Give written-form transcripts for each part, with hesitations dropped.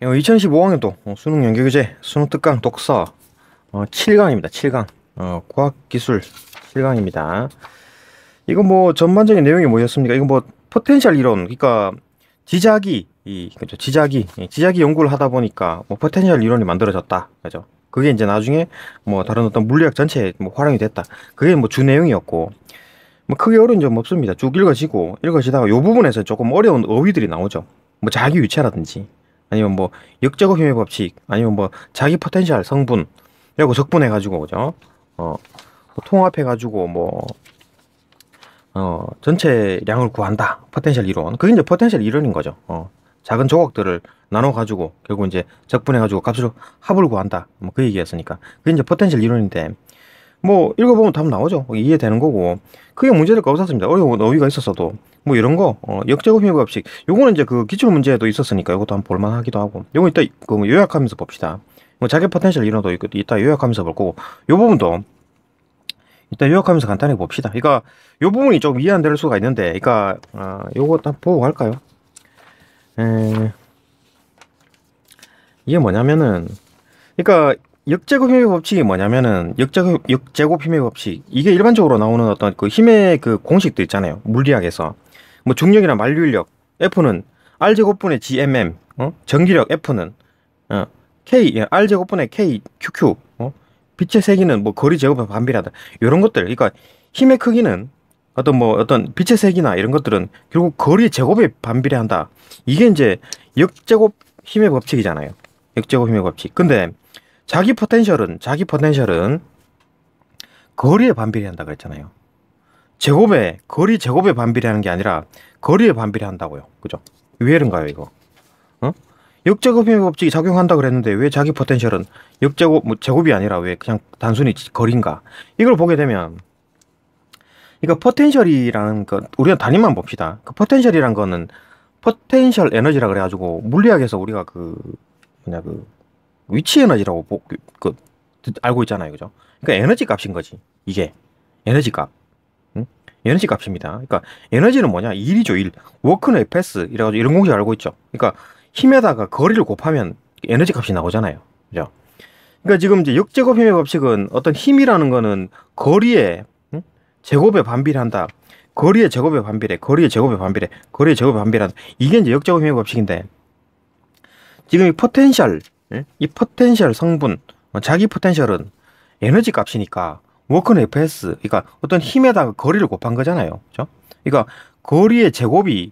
2015학년도 수능 연계교재 수능 특강 독서 7강입니다. 7강 과학기술 7강입니다. 이거 뭐 전반적인 내용이 뭐였습니까? 이거 뭐 포텐셜 이론, 그러니까 그죠? 지자기 연구를 하다 보니까 뭐 포텐셜 이론이 만들어졌다, 그죠? 그게 이제 나중에 뭐 다른 어떤 물리학 전체에 뭐 활용이 됐다. 그게 뭐 주 내용이었고, 뭐 크게 어려운 점 없습니다. 쭉 읽어지다가 요 부분에서 조금 어려운 어휘들이 나오죠. 뭐 자기 유체라든지, 아니면 뭐 역제곱 힘의 법칙, 아니면 뭐 자기 포텐셜 성분 이라고 적분해가지고, 그죠? 뭐 통합해가지고 뭐 전체량을 구한다. 포텐셜 이론. 그게 이제 포텐셜 이론인 거죠. 작은 조각들을 나눠가지고 결국 이제 적분해가지고 값을 합을 구한다. 뭐 그 얘기였으니까. 그게 이제 포텐셜 이론인데, 뭐 읽어보면 답 나오죠. 이해되는 거고. 크게 문제될 거 없었습니다. 어려운 어휘가 있었어도 뭐 이런 거 역제곱 힘의 법칙, 요거는 이제 그 기출 문제도 있었으니까 이것도 한번 볼만하기도 하고. 요거 이따 그 요약하면서 봅시다. 뭐 자기 포텐셜 이론도 이따 요약하면서 볼 거고, 요 부분도 이따 요약하면서 간단히 봅시다. 그러니까 요 부분이 좀 이해 안 될 수가 있는데, 그러니까 요거 딱 보고 갈까요? 이게 뭐냐면은, 그러니까 역제곱 힘의 법칙이 뭐냐면은, 역제곱 힘의 법칙, 이게 일반적으로 나오는 어떤 그 힘의 그 공식도 있잖아요. 물리학에서 뭐 중력이나 만류인력 F는 R제곱분의 GMM, 전기력 F는 R제곱분의 KQQ, 빛의 세기는 뭐 거리 제곱에 반비례하다. 이런 것들. 그러니까 힘의 크기는 어떤 빛의 세기나 이런 것들은 결국 거리 제곱에 반비례한다. 이게 이제 역제곱 힘의 법칙이잖아요. 역제곱 힘의 법칙. 근데 자기 포텐셜은 거리에 반비례한다 그랬잖아요. 거리 제곱에 반비례하는 게 아니라 거리에 반비례한다고요. 그죠? 왜 이런가요, 이거? 어? 역제곱 힘의 법칙이 작용한다 그랬는데 왜 자기 포텐셜은 역제곱, 뭐 제곱이 아니라 왜 그냥 단순히 거리인가? 이걸 보게 되면, 그러니까 포텐셜이라는 거, 우리가 단위만 봅시다. 그 포텐셜이란 거는 포텐셜 에너지라 그래가지고 물리학에서 우리가 위치 에너지라고 알고 있잖아요, 그죠? 그러니까 에너지 값인 거지. 이게 에너지 값, 응? 에너지 값입니다. 그러니까 에너지는 뭐냐? 일이죠, 일. 워크는 Fs 이래가지고 이런 공식 알고 있죠. 그러니까 힘에다가 거리를 곱하면 에너지 값이 나오잖아요, 그죠? 그러니까 지금 이제 역제곱 힘의 법칙은 어떤 힘이라는 거는 거리에, 응? 제곱에 반비례한다. 거리의 제곱에 반비례한다. 이게 이제 역제곱 힘의 법칙인데, 지금 이 포텐셜 성분, 자기 포텐셜은 에너지 값이니까 워크는 Fs, 그러니까 어떤 힘에다가 거리를 곱한 거잖아요, 그죠? 그러니까 거리의 제곱이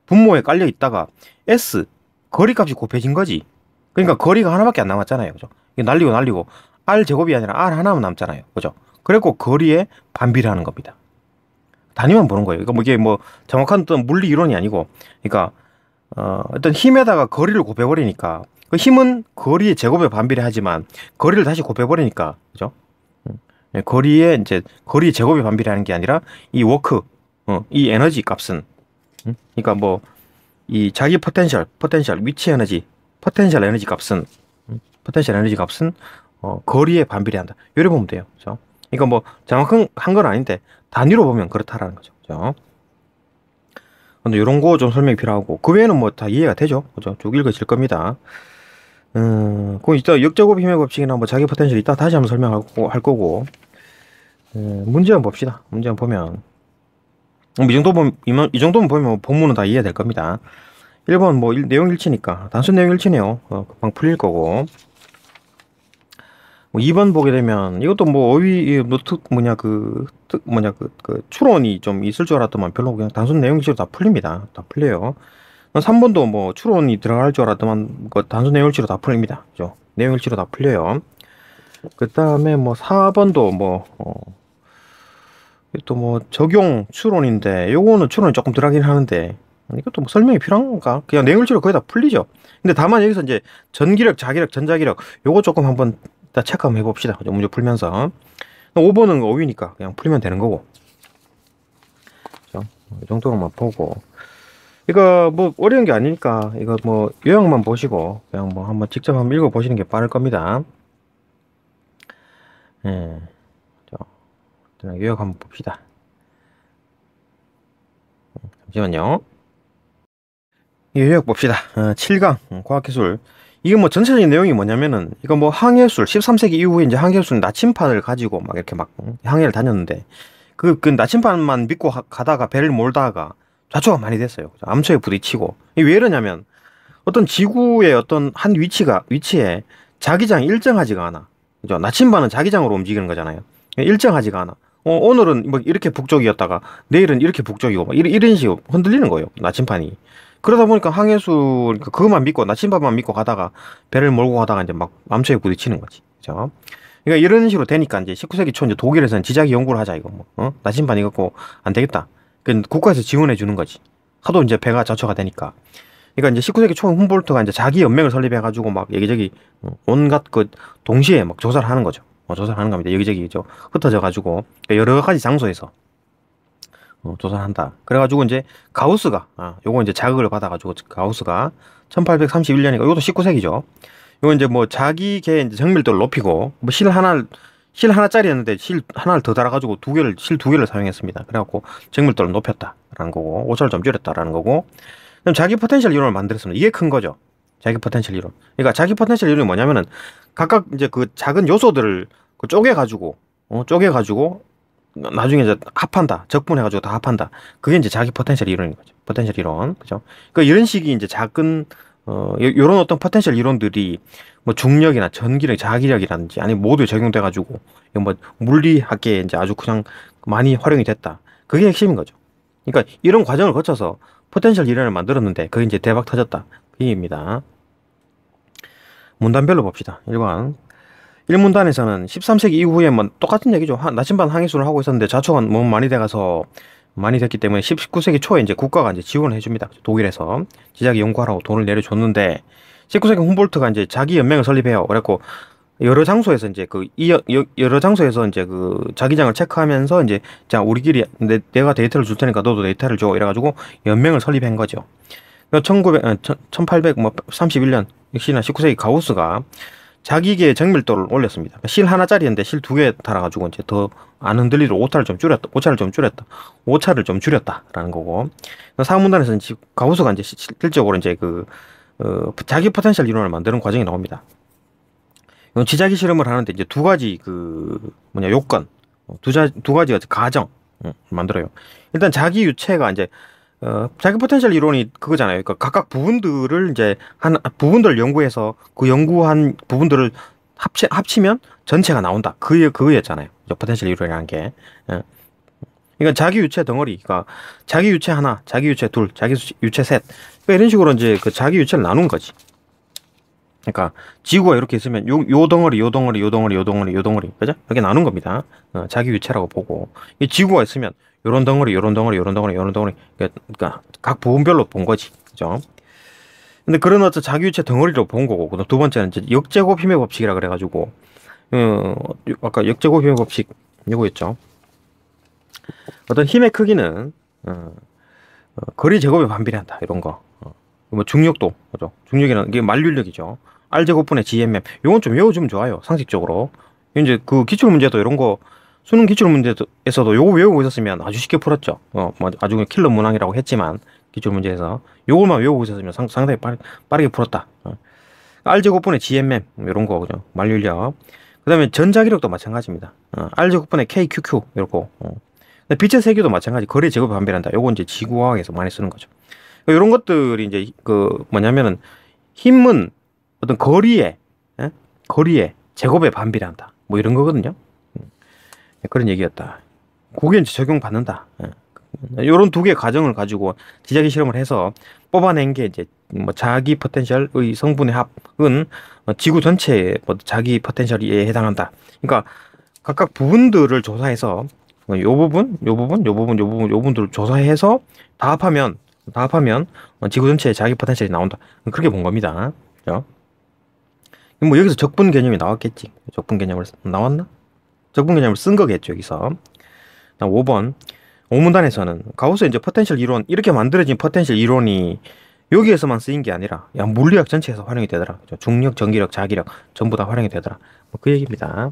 분모에 깔려 있다가 S 거리 값이 곱해진 거지. 그러니까 거리가 하나밖에 안 남았잖아요, 그죠? 이게 날리고 R 제곱이 아니라 R 하나만 남잖아요, 그죠? 그래고 거리에 반비례하는 겁니다. 단위만 보는 거예요. 그러니까 뭐 이게 뭐 정확한 어떤 물리 이론이 아니고, 그러니까 어떤 힘에다가 거리를 곱해버리니까 그 힘은 거리의 제곱에 반비례하지만 거리를 다시 곱해버리니까, 그죠? 거리의 제곱에 반비례하는 게 아니라 이 워크, 이 에너지 값은, 그러니까 뭐 이 자기 포텐셜 위치 에너지, 포텐셜 에너지 값은 거리에 반비례한다. 요래 보면 돼요, 그죠? 그러니까 뭐 정확한 건 아닌데 단위로 보면 그렇다라는 거죠, 그죠? 근데 이런 거 좀 설명이 필요하고, 그 외에는 뭐 다 이해가 되죠, 그죠? 쭉 읽어질 겁니다. 그럼 이따 역제곱 힘의 법칙이나 뭐 자기 포텐셜 이따 다시 한번 설명하고 할 거고, 문제 한번 봅시다. 문제 한번 보면, 이 정도면 보면 뭐 본문은 다 이해될 겁니다. 1번 뭐 내용 일치니까 단순 내용 일치네요. 금방 풀릴 거고. 뭐 2번 보게 되면 이것도 뭐 어휘 추론이 좀 있을 줄 알았더만 별로 그냥 단순 내용 일치로 다 풀립니다. 다 풀려요. 3번도 뭐 추론이 들어갈 줄 알았더만 그 단순 내용 일치로 다 풀립니다. 그죠? 내용 일치로 다 풀려요. 그 다음에 뭐 4번도 또 뭐 적용 추론인데, 요거는 추론이 조금 들어가긴 하는데 이것도 뭐 설명이 필요한가? 그냥 내용 일치로 거의 다 풀리죠. 근데 다만 여기서 이제 전기력, 자기력, 전자기력 요거 조금 한번 다 체크 한번 해봅시다. 문제 풀면서. 5번은 어휘니까 그냥 풀면 되는 거고, 그죠? 이 정도로만 보고, 이거 뭐 어려운 게 아니니까 이거 뭐 요약만 보시고 그냥 뭐 한번 직접 한번 읽어 보시는 게 빠를 겁니다. 예. 요약 한번 봅시다. 잠시만요. 요약 봅시다. 7강 과학기술 이게 뭐 전체적인 내용이 뭐냐면은 이거 뭐 항해술 13세기 이후에 이제 항해술 나침판을 가지고 막 이렇게 막 항해를 다녔는데 그 나침판만 믿고 가다가 배를 몰다가 좌초가 많이 됐어요. 암초에 부딪히고 이게 왜 이러냐면 어떤 지구의 어떤 한 위치에 자기장이 일정하지가 않아. 그죠? 나침반은 자기장으로 움직이는 거잖아요. 일정하지가 않아. 오늘은 뭐 이렇게 북쪽이었다가 내일은 이렇게 북쪽이고 막 이런 식으로 흔들리는 거예요. 나침반이. 그러다 보니까 항해수 그것만 믿고 나침반만 믿고 가다가 배를 몰고 가다가 이제 막 암초에 부딪히는 거지. 그죠? 그러니까 이런 식으로 되니까 이제 19세기 초 이제 독일에서는 지자기 연구를 하자 이거 뭐. 나침반 이거 갖고 안 되겠다. 그 국가에서 지원해 주는 거지. 하도 이제 배가 저초가 되니까. 그러니까 이제 19세기 초 humboldt가 이제 자기 연맹을 설립해가지고 막 여기저기 온갖 그 동시에 막 조사를 하는 거죠. 조사를 하는 겁니다. 여기저기 흩어져가지고 여러 가지 장소에서 조사를 한다. 그래가지고 이제 가우스가 요거 이제 자극을 받아가지고 가우스가 1831년이니까 이것도 19세기죠. 요거 이제 뭐 자기 개 이제 정밀도를 높이고 뭐 실 하나짜리였는데 실 하나를 더 달아가지고 실 두 개를 사용했습니다. 그래갖고 정밀도를 높였다라는 거고 오차를 좀 줄였다라는 거고. 그럼 자기 포텐셜 이론을 만들었습니다. 이게 큰 거죠. 자기 포텐셜 이론. 그러니까 자기 포텐셜 이론이 뭐냐면은 각각 이제 그 작은 요소들을 쪼개가지고 나중에 이제 합한다. 적분해가지고 다 합한다. 그게 이제 자기 포텐셜 이론인 거죠. 포텐셜 이론. 그죠? 그러니까 이런 식이 이제 작은, 요런 어떤 포텐셜 이론들이 뭐 중력이나 전기력, 자기력이라든지 아니 모두에 적용돼가지고 뭐 물리학계에 이제 아주 그냥 많이 활용이 됐다. 그게 핵심인 거죠. 그러니까 이런 과정을 거쳐서 포텐셜 이론을 만들었는데 그게 이제 대박 터졌다. 그 얘기입니다. 문단별로 봅시다. 1번. 1문단에서는 13세기 이후에 뭐 똑같은 얘기죠. 나침반 항해술을 하고 있었는데 자초가 너무 많이 됐기 때문에 19세기 초에 이제 국가가 이제 지원을 해줍니다. 독일에서 지자기 연구하라고 돈을 내려줬는데 19세기 humboldt가 이제 자기 연맹을 설립해요. 그래갖고 여러 장소에서 이제 여러 장소에서 이제 그 자기장을 체크하면서 이제 자 우리끼리 내가 데이터를 줄 테니까 너도 데이터를 줘 이래가지고 연맹을 설립한 거죠. 1831년 역시나 19세기 가우스가 자기계의 정밀도를 올렸습니다. 실 하나짜리인데 실 두 개 달아가지고 이제 더 안 흔들리도록 오차를 좀 줄였다라는 거고. 상문단에서는 가우스가 이제 실질적으로 이제 자기 포텐셜 이론을 만드는 과정이 나옵니다. 지자기 실험을 하는데 이제 두 가지 요건, 두 가지 가정 만들어요. 일단 자기 유체가 이제 자기 포텐셜 이론이 그거잖아요. 그러니까 각각 부분들을 이제 부분들을 연구해서 그 연구한 부분들을 합치면 전체가 나온다. 그거였잖아요. 포텐셜 이론이라는 게. 그러니까 자기 유체 덩어리, 그러니까 자기 유체 하나, 자기 유체 둘, 자기 유체 셋. 그러니까 이런 식으로 이제 그 자기 유체를 나눈 거지. 그러니까 지구가 이렇게 있으면 요 덩어리, 요 덩어리, 요 덩어리, 요 덩어리, 요 덩어리, 그죠? 이렇게 나눈 겁니다. 자기 유체라고 보고 이 지구가 있으면 요런 덩어리, 요런 덩어리, 요런 덩어리, 요런 덩어리, 그러니까 각 부분별로 본 거지, 그죠? 근데 그런 어떤 자기 유체 덩어리로 본 거고, 그다음 두 번째는 이제 역제곱 힘의 법칙이라 그래가지고 아까 역제곱 힘의 법칙 이거였죠. 어떤 힘의 크기는 거리 제곱에 반비례한다 이런 거. 뭐 중력도 그죠? 중력이라는 게 만륜력이죠. R제곱분의 GMM. 요건 좀 외워주면 좋아요. 상식적으로. 이제 그 기출 문제도 이런 거 수능 기출 문제에서도 요거 외우고 있었으면 아주 쉽게 풀었죠. 뭐 아주 그냥 킬러 문항이라고 했지만 기출 문제에서 요것만 외우고 있었으면 상당히 빠르게 풀었다. R제곱분의 GMM 이런 거 그죠? 만륜력. 그다음에 전자기력도 마찬가지입니다. R제곱분의 KQQ 이렇고. 빛의 세기도 마찬가지. 거리 제곱에 반비례한다. 요거 이제 지구과학에서 많이 쓰는 거죠. 이런 것들이 이제 뭐냐면은 힘은 어떤 거리에 제곱에 반비례한다. 뭐 이런 거거든요. 그런 얘기였다. 그게 이제 적용받는다. 이런 두 개의 가정을 가지고 지자기 실험을 해서 뽑아낸 게 이제 뭐 자기 포텐셜의 성분의 합은 지구 전체의 뭐 자기 포텐셜에 해당한다. 그러니까 각각 부분들을 조사해서 요 부분들을 조사해서 다 합하면 지구 전체의 자기 포텐셜이 나온다. 그렇게 본 겁니다. 그죠? 뭐 여기서 적분 개념이 나왔겠지. 적분 개념을 나왔나? 적분 개념을 쓴 거겠죠, 여기서. 5번. 5문단에서는 가우스의 이제 포텐셜 이론, 이렇게 만들어진 포텐셜 이론이 여기에서만 쓰인 게 아니라 물리학 전체에서 활용이 되더라. 그죠? 중력, 전기력, 자기력 전부 다 활용이 되더라. 그 얘기입니다.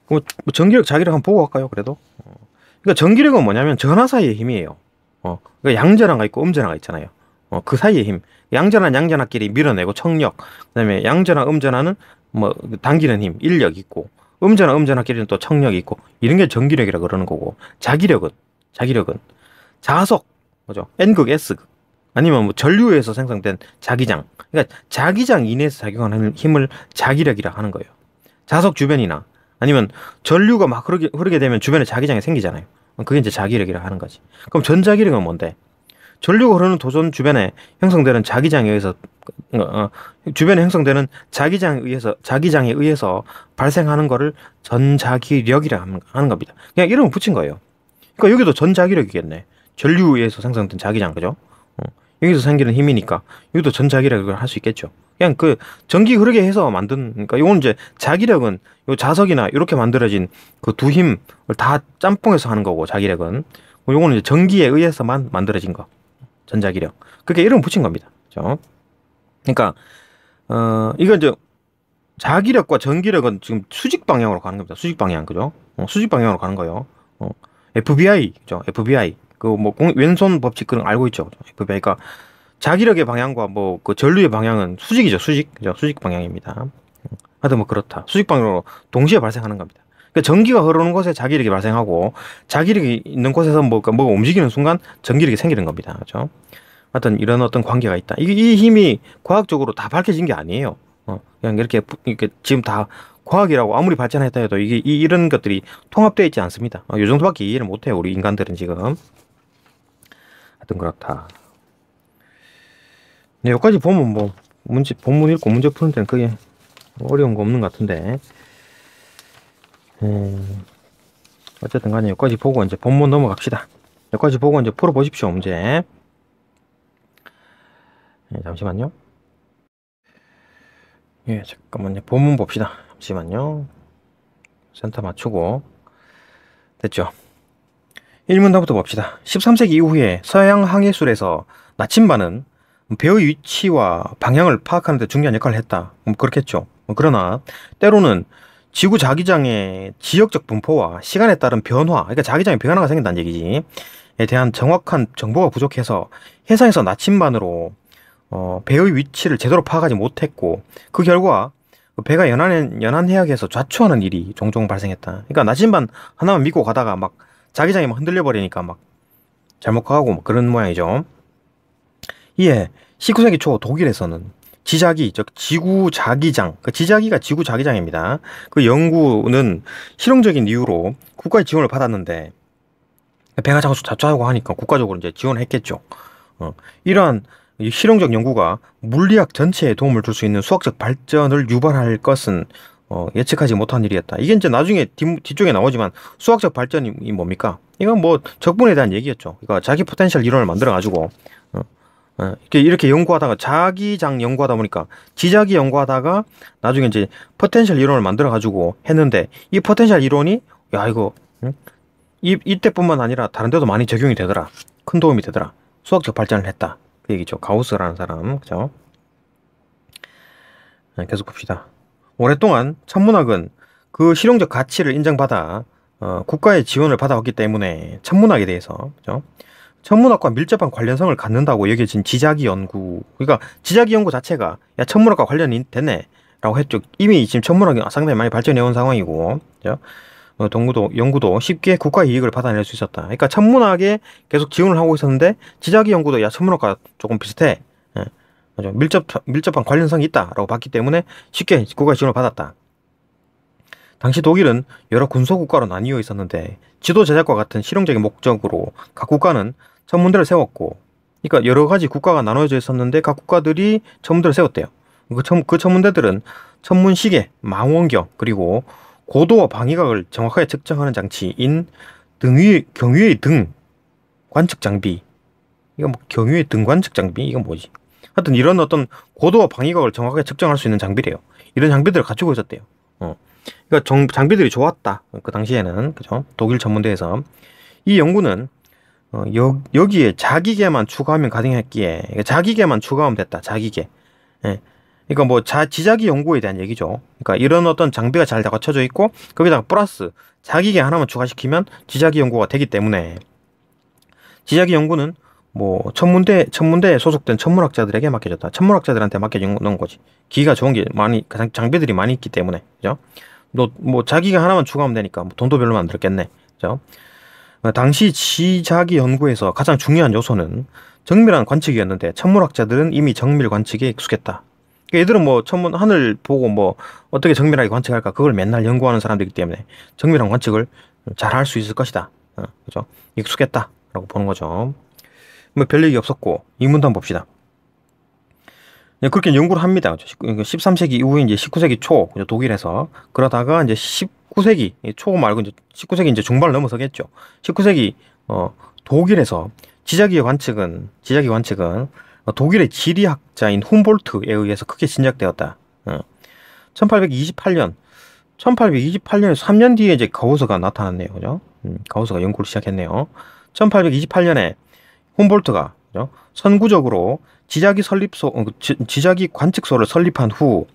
뭐 전기력, 자기력 한번 보고 갈까요, 그래도? 그러니까 전기력은 뭐냐면 전하 사이의 힘이에요. 그러니까 양전하가 있고 음전하가 있잖아요. 그 사이의 힘. 양전한 양전하끼리 밀어내고 청력. 그다음에 양전하 음전하는 뭐 당기는 힘, 인력 있고 음전하 음전하끼리는 또 청력 있고 이런 게 전기력이라 그러는 거고 자기력은 자석 뭐죠? N극, S극 아니면 뭐 전류에서 생성된 자기장. 그러니까 자기장 이내에서 작용하는 힘을 자기력이라 하는 거예요. 자석 주변이나 아니면 전류가 막 흐르게 되면 주변에 자기장이 생기잖아요. 그게 이제 자기력이라 하는 거지. 그럼 전자기력은 뭔데? 전류가 흐르는 도전 주변에 형성되는 자기장에 의해서 주변에 형성되는 자기장에 의해서 발생하는 거를 전자기력이라 하는 겁니다. 그냥 이름을 붙인 거예요. 그러니까 여기도 전자기력이겠네. 전류에 의해서 생성된 자기장, 그죠? 여기서 생기는 힘이니까 여기도 전자기력을 할 수 있겠죠. 그냥 그 전기 흐르게 해서 만든, 그러니까 이건 이제 자기력은 요 자석이나 이렇게 만들어진 그 두 힘을 다 짬뽕해서 하는 거고, 자기력은 요거는 이제 전기에 의해서만 만들어진 거, 전자기력. 그렇게 이름 붙인 겁니다. 그죠? 그러니까 이건 이제 자기력과 전기력은 지금 수직 방향으로 가는 겁니다. 수직 방향, 그죠? 수직 방향으로 가는 거예요. FBI, 그죠? FBI. 그 뭐 왼손 법칙 그런 거 알고 있죠? 그죠? FBI가 자기력의 방향과 뭐 그 전류의 방향은 수직이죠. 수직, 그죠? 수직 방향입니다. 하여튼 뭐 그렇다. 수직 방향으로 동시에 발생하는 겁니다. 그러니까 전기가 흐르는 곳에 자기력이 발생하고 자기력이 있는 곳에서 뭐가 움직이는 순간 전기력이 생기는 겁니다. 그죠? 하여튼 이런 어떤 관계가 있다. 이 힘이 과학적으로 다 밝혀진 게 아니에요. 그냥 이렇게 지금 다 과학이라고 아무리 발전했다 해도 이런 것들이 통합되어 있지 않습니다. 이 정도밖에 이해를 못해요. 우리 인간들은 지금. 하여튼 그렇다. 네, 여기까지 보면 뭐 본문 읽고 문제 푸는 데는 크게 어려운 거 없는 것 같은데. 어쨌든 간에 여기까지 보고 이제 본문 넘어갑시다. 여기까지 보고 이제 풀어보십시오, 문제. 네, 잠시만요. 예, 잠깐만요. 본문 봅시다. 잠시만요. 센터 맞추고. 됐죠? 1문답부터 봅시다. 13세기 이후에 서양 항해술에서 나침반은 배의 위치와 방향을 파악하는 데 중요한 역할을 했다. 그렇겠죠. 그러나 때로는 지구 자기장의 지역적 분포와 시간에 따른 변화, 그러니까 자기장의 변화가 생긴다는 얘기지, 에 대한 정확한 정보가 부족해서 해상에서 나침반으로 배의 위치를 제대로 파악하지 못했고, 그 결과 배가 연안 해역에서 좌초하는 일이 종종 발생했다. 그러니까 나침반 하나만 믿고 가다가 막 자기장이 막 흔들려 버리니까 막 잘못 가고 막 그런 모양이죠. 이에 19세기 초 독일에서는 지자기, 즉 지구 자기장, 그 지자기가 지구 자기장입니다. 그 연구는 실용적인 이유로 국가의 지원을 받았는데, 배가 자꾸 좌초하고 하니까 국가적으로 이제 지원을 했겠죠. 이러한 실용적 연구가 물리학 전체에 도움을 줄 수 있는 수학적 발전을 유발할 것은 예측하지 못한 일이었다. 이게 이제 나중에 뒤쪽에 나오지만 수학적 발전이 뭡니까? 이건 뭐 적분에 대한 얘기였죠. 그러니까 자기 포텐셜 이론을 만들어 가지고 이렇게 연구하다가 자기장 연구하다 보니까 지자기 연구하다가 나중에 이제 포텐셜 이론을 만들어 가지고 했는데, 이 포텐셜 이론이 이거 이때뿐만 아니라 다른 데도 많이 적용이 되더라. 큰 도움이 되더라. 수학적 발전을 했다. 그 얘기죠. 가우스라는 사람, 그죠? 계속 봅시다. 오랫동안 천문학은 그 실용적 가치를 인정받아 국가의 지원을 받아왔기 때문에 천문학에 대해서, 그죠? 천문학과 밀접한 관련성을 갖는다고 여겨진 지자기 연구, 그러니까 지자기 연구 자체가 야 천문학과 관련이 됐네 라고 했죠. 이미 지금 천문학이 상당히 많이 발전해 온 상황이고, 그죠? 연구도 쉽게 국가 이익을 받아낼 수 있었다. 그러니까 천문학에 계속 지원을 하고 있었는데 지자기 연구도 야 천문학과 조금 비슷해, 맞아, 밀접한 관련성이 있다라고 봤기 때문에 쉽게 국가 지원을 받았다. 당시 독일은 여러 군소국가로 나뉘어 있었는데 지도 제작과 같은 실용적인 목적으로 각 국가는 천문대를 세웠고, 그러니까 여러 가지 국가가 나눠져 있었는데 각 국가들이 천문대를 세웠대요. 그 천문대들은 천문시계, 망원경, 그리고 고도와 방위각을 정확하게 측정하는 장치인 경위의 등 관측 장비. 이거 뭐 경위의 등 관측 장비? 이건 뭐지? 하여튼 이런 어떤 고도와 방위각을 정확하게 측정할 수 있는 장비래요. 이런 장비들을 갖추고 있었대요. 그러니까 장비들이 좋았다. 그 당시에는, 그죠? 독일 천문대에서. 이 연구는 여기에 자기계만 추가하면 가능했기에, 자기계만 추가하면 됐다. 자기계. 예. 그러니까 뭐 지자기 연구에 대한 얘기죠. 그러니까 이런 어떤 장비가 잘 갖춰져 있고 거기다가 플러스 자기계 하나만 추가시키면 지자기 연구가 되기 때문에, 지자기 연구는 뭐 천문대에 소속된 천문학자들에게 맡겨졌다. 천문학자들한테 맡겨주는 거지. 기가 좋은 게 많이 장비들이 많이 있기 때문에, 그죠? 너 뭐 자기가 하나만 추가하면 되니까 뭐 돈도 별로 안 들었겠네, 그죠? 당시 지자기 연구에서 가장 중요한 요소는 정밀한 관측이었는데 천문학자들은 이미 정밀 관측에 익숙했다. 그러니까 얘들은 뭐 하늘 보고 뭐 어떻게 정밀하게 관측할까 그걸 맨날 연구하는 사람들이기 때문에 정밀한 관측을 잘 할 수 있을 것이다. 그죠? 익숙했다라고 보는 거죠. 뭐 별 얘기 없었고 이 문도 한번 봅시다. 그렇게 연구를 합니다. 13세기 이후에 이제 19세기 초 독일에서 그러다가 이제 19세기 초 말고 이제 19세기 이제 중반을 넘어서겠죠. 19세기 독일에서 지자기 관측은 독일의 지리학자인 훔볼트에 의해서 크게 진작되었다. 1828년에서 3년 뒤에 이제 가우스가 나타났네요. 그죠? 가우스가 연구를 시작했네요. 1828년에 훔볼트가 선구적으로 지자기 관측소를 설립한 후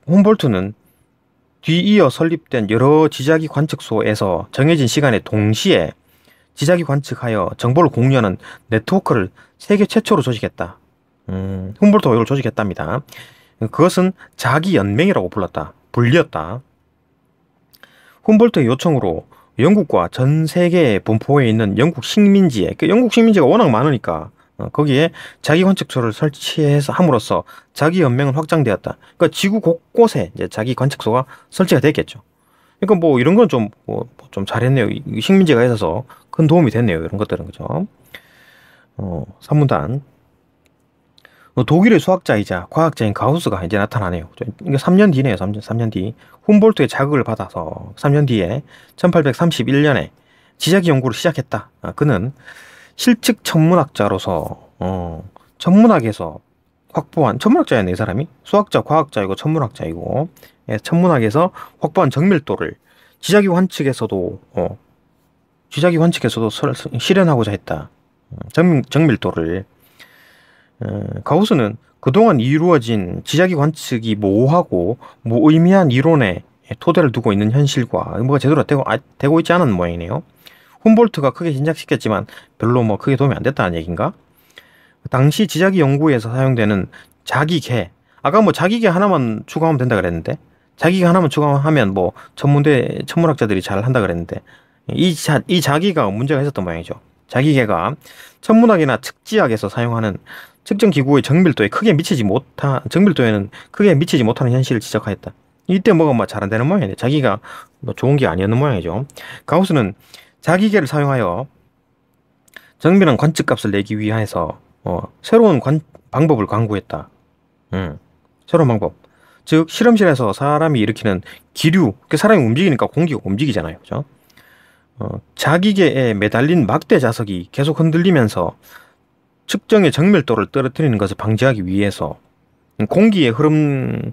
훔볼트는 뒤이어 설립된 여러 지자기 관측소에서 정해진 시간에 동시에 지자기 관측하여 정보를 공유하는 네트워크를 세계 최초로 조직했다. 훔볼트가 이걸 조직했답니다. 그것은 자기연맹이라고 불렸다. 훔볼트의 요청으로 영국과 전 세계에 분포해 있는 영국 식민지에, 영국 식민지가 워낙 많으니까 거기에 자기 관측소를 설치해서 함으로써 자기 연맹은 확장되었다. 그러니까 지구 곳곳에 이제 자기 관측소가 설치가 됐겠죠. 그러니까 뭐 이런 건 좀 좀 잘했네요. 식민지가 있어서 큰 도움이 됐네요. 이런 것들은 그죠. 3문단 독일의 수학자이자 과학자인 가우스가 이제 나타나네요. 이게 3년 뒤네요. 3년 뒤. 훔볼트의 자극을 받아서 3년 뒤에 1831년에 지자기 연구를 시작했다. 그는 실측 천문학자로서 천문학에서 확보한 천문학자였네. 이 사람이 수학자, 과학자이고 천문학자이고 천문학에서 확보한 정밀도를 지자기 관측에서도 실현하고자 했다. 정밀도를. 가우스는 그동안 이루어진 지자기 관측이 모호하고 무의미한 이론에 토대를 두고 있는 현실과 뭐가 제대로 되고 있지 않은 모양이네요. 훔볼트가 크게 진작시켰지만 별로 뭐 크게 도움이 안 됐다는 얘기인가? 당시 지자기 연구에서 사용되는 자기계, 아까 뭐 자기계 하나만 추가하면 된다 그랬는데 자기계 하나만 추가하면 뭐 천문학자들이 잘 한다 그랬는데 이 자기가 문제가 있었던 모양이죠. 자기계가 천문학이나 측지학에서 사용하는 측정 기구의 정밀도에는 크게 미치지 못하는 현실을 지적하였다. 이때 뭐가 뭐 잘 안 되는 모양이네. 자기가 뭐 좋은 게 아니었는 모양이죠. 가우스는 자기계를 사용하여 정밀한 관측값을 내기 위해서 새로운 방법을 강구했다. 새로운 방법. 즉 실험실에서 사람이 일으키는 기류, 사람이 움직이니까 공기가 움직이잖아요. 그죠? 자기계에 매달린 막대 자석이 계속 흔들리면서 측정의 정밀도를 떨어뜨리는 것을 방지하기 위해서 공기의 흐름이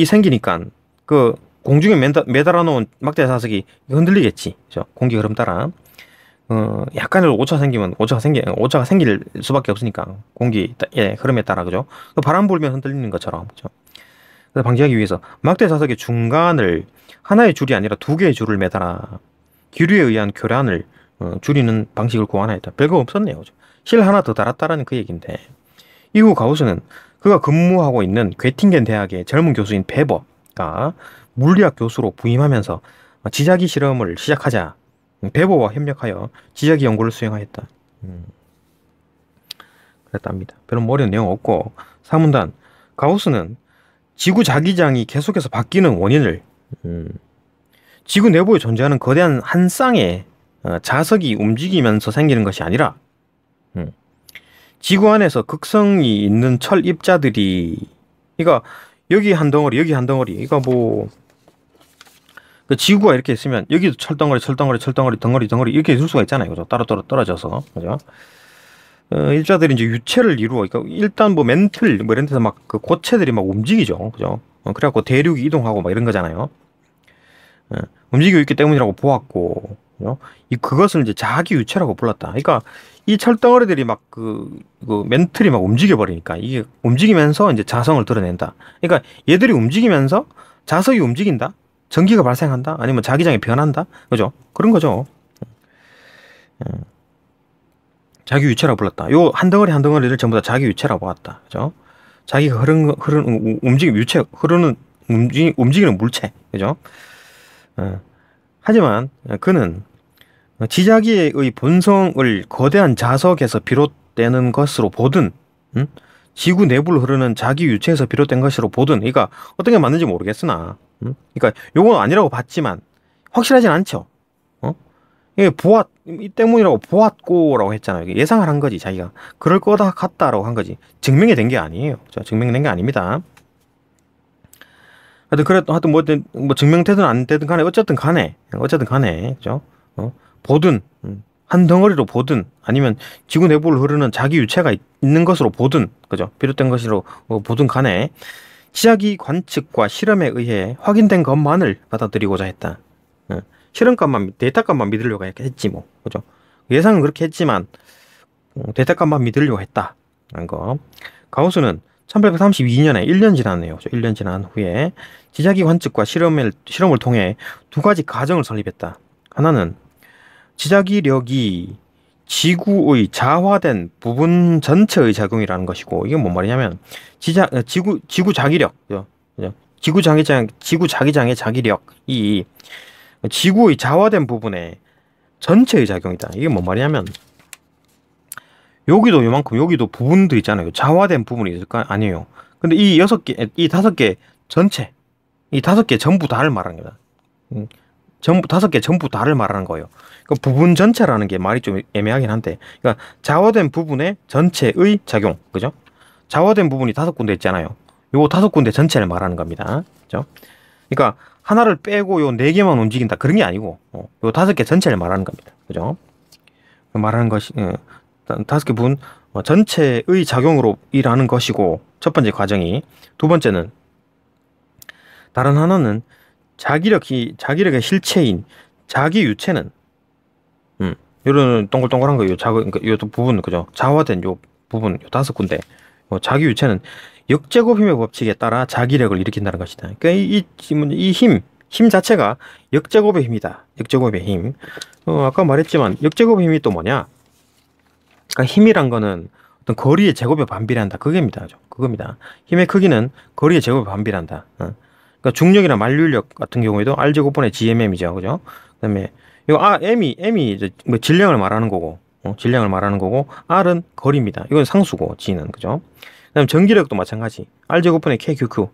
생기니까 그 공중에 매달아 놓은 막대 자석이 흔들리겠지. 그죠? 공기 흐름 따라. 약간의 오차가 생길 수밖에 없으니까 공기 흐름에 따라. 그죠? 바람 불면 흔들리는 것처럼. 그죠? 그래서 방지하기 위해서 막대 자석의 중간을 하나의 줄이 아니라 두 개의 줄을 매달아 기류에 의한 교란을 줄이는 방식을 고안하였다. 별거 없었네요. 그죠? 실 하나 더 달았다라는 그 얘기인데 이후 가우스는 그가 근무하고 있는 괴팅겐 대학의 젊은 교수인 베버가 물리학 교수로 부임하면서 지자기 실험을 시작하자 베버와 협력하여 지자기 연구를 수행하였다. 그랬답니다. 별로 어려운 내용 없고 3문단 가우스는 지구 자기장이 계속해서 바뀌는 원인을 지구 내부에 존재하는 거대한 한 쌍의 자석이 움직이면서 생기는 것이 아니라 지구 안에서 극성이 있는 철 입자들이 그러니까 여기 한 덩어리 그러니까 뭐 그 지구가 이렇게 있으면 여기도 철덩어리 이렇게 있을 수가 있잖아요. 그죠? 따로따로 떨어져서. 그죠? 입자들이 이제 유체를 이루어. 그러니까 일단 뭐 멘틀 뭐 이런 데서 막 그 고체들이 막 움직이죠. 그죠? 그래갖고 대륙이 이동하고 막 이런 거잖아요. 움직이고 있기 때문이라고 보았고. 그것을 이제 자기 유체라고 불렀다. 그러니까 이 철덩어리들이 막 그 멘틀이 막 움직여 버리니까 이게 움직이면서 이제 자성을 드러낸다. 그러니까 얘들이 움직이면서 자석이 움직인다. 전기가 발생한다. 아니면 자기장이 변한다. 그죠? 그런 거죠. 자기 유체라고 불렀다. 요 한 덩어리 한 덩어리를 전부 다 자기 유체라고 보았다. 그죠? 자기가 흐르는 움직임 유체 흐르는 움직이는 물체. 그죠? 하지만 그는 지자기의 본성을 거대한 자석에서 비롯되는 것으로 보든 지구 내부를 흐르는 자기 유체에서 비롯된 것으로 보든 그러니까 어떤 게 맞는지 모르겠으나 그러니까 요건 아니라고 봤지만 확실하진 않죠. 이게 이 때문이라고 보았고라고 했잖아요. 예상을 한 거지 자기가 그럴 거다 같다라고 한 거지 증명이 된 게 아니에요. 증명된 게 아닙니다. 하여튼 뭐 증명되든 안 되든 간에 어쨌든 간에 그죠? 보든 한 덩어리로 보든 아니면 지구 내부를 흐르는 자기 유체가 있는 것으로 보든 그죠? 비롯된 것으로 보든 간에 지자기 관측과 실험에 의해 확인된 것만을 받아들이고자 했다. 실험값만 데이터값만 믿으려고 했지 뭐 그죠? 예상은 그렇게 했지만 데이터값만 믿으려고 했다라는 거. 가우스는 1832년에 1년 지났네요. 1년 지난 후에 지자기 관측과 실험을 통해 두 가지 가정을 설립했다. 하나는 지자기력이 지구의 자화된 부분 전체의 작용이라는 것이고 이게 뭔 말이냐면 지구 자기력, 지구 자기장의 자기력이 지구의 자화된 부분의 전체의 작용이다. 이게 뭔 말이냐면 여기도 요만큼 여기도 부분들 있잖아요. 자화된 부분이 있을까? 아니에요. 근데 이 5개 전체 이 5개 전부 다를 말하는 거다. 전부 5개 전부 다를 말하는 거예요. 그러니까 부분 전체라는 게 말이 좀 애매하긴 한데, 그러니까 자화된 부분의 전체의 작용, 그죠? 자화된 부분이 5군데 있잖아요. 요 5군데 전체를 말하는 겁니다. 그죠? 그러니까 하나를 빼고 요 4개만 움직인다 그런 게 아니고 요 5개 전체를 말하는 겁니다. 그죠? 말하는 것이 5개 부분 전체의 작용으로 일하는 것이고 첫 번째 과정이. 두 번째는 다른 하나는 자기력의 실체인 자기 유체는 요런 동글동글한 거 요 부분 그죠? 자화된 요 부분 요 5군데 자기 유체는 역제곱 힘의 법칙에 따라 자기력을 일으킨다는 것이다. 그러니까 이 힘 자체가 역제곱의 힘이다. 역제곱의 힘. 아까 말했지만 역제곱의 힘이 또 뭐냐? 그러니까 힘이란 거는 어떤 거리의 제곱에 반비례한다. 그겁니다. 그겁니다. 힘의 크기는 거리의 제곱에 반비례한다. 그러니까 중력이나 만류력 같은 경우에도 R 제곱분의 GMM이죠. 그죠? 그다음에 이거 M이 이제 뭐 질량을 말하는 거고, 질량을 말하는 거고, R은 거리입니다. 이건 상수고, G는 그죠? 그다음 전기력도 마찬가지. R 제곱분의 KQQ.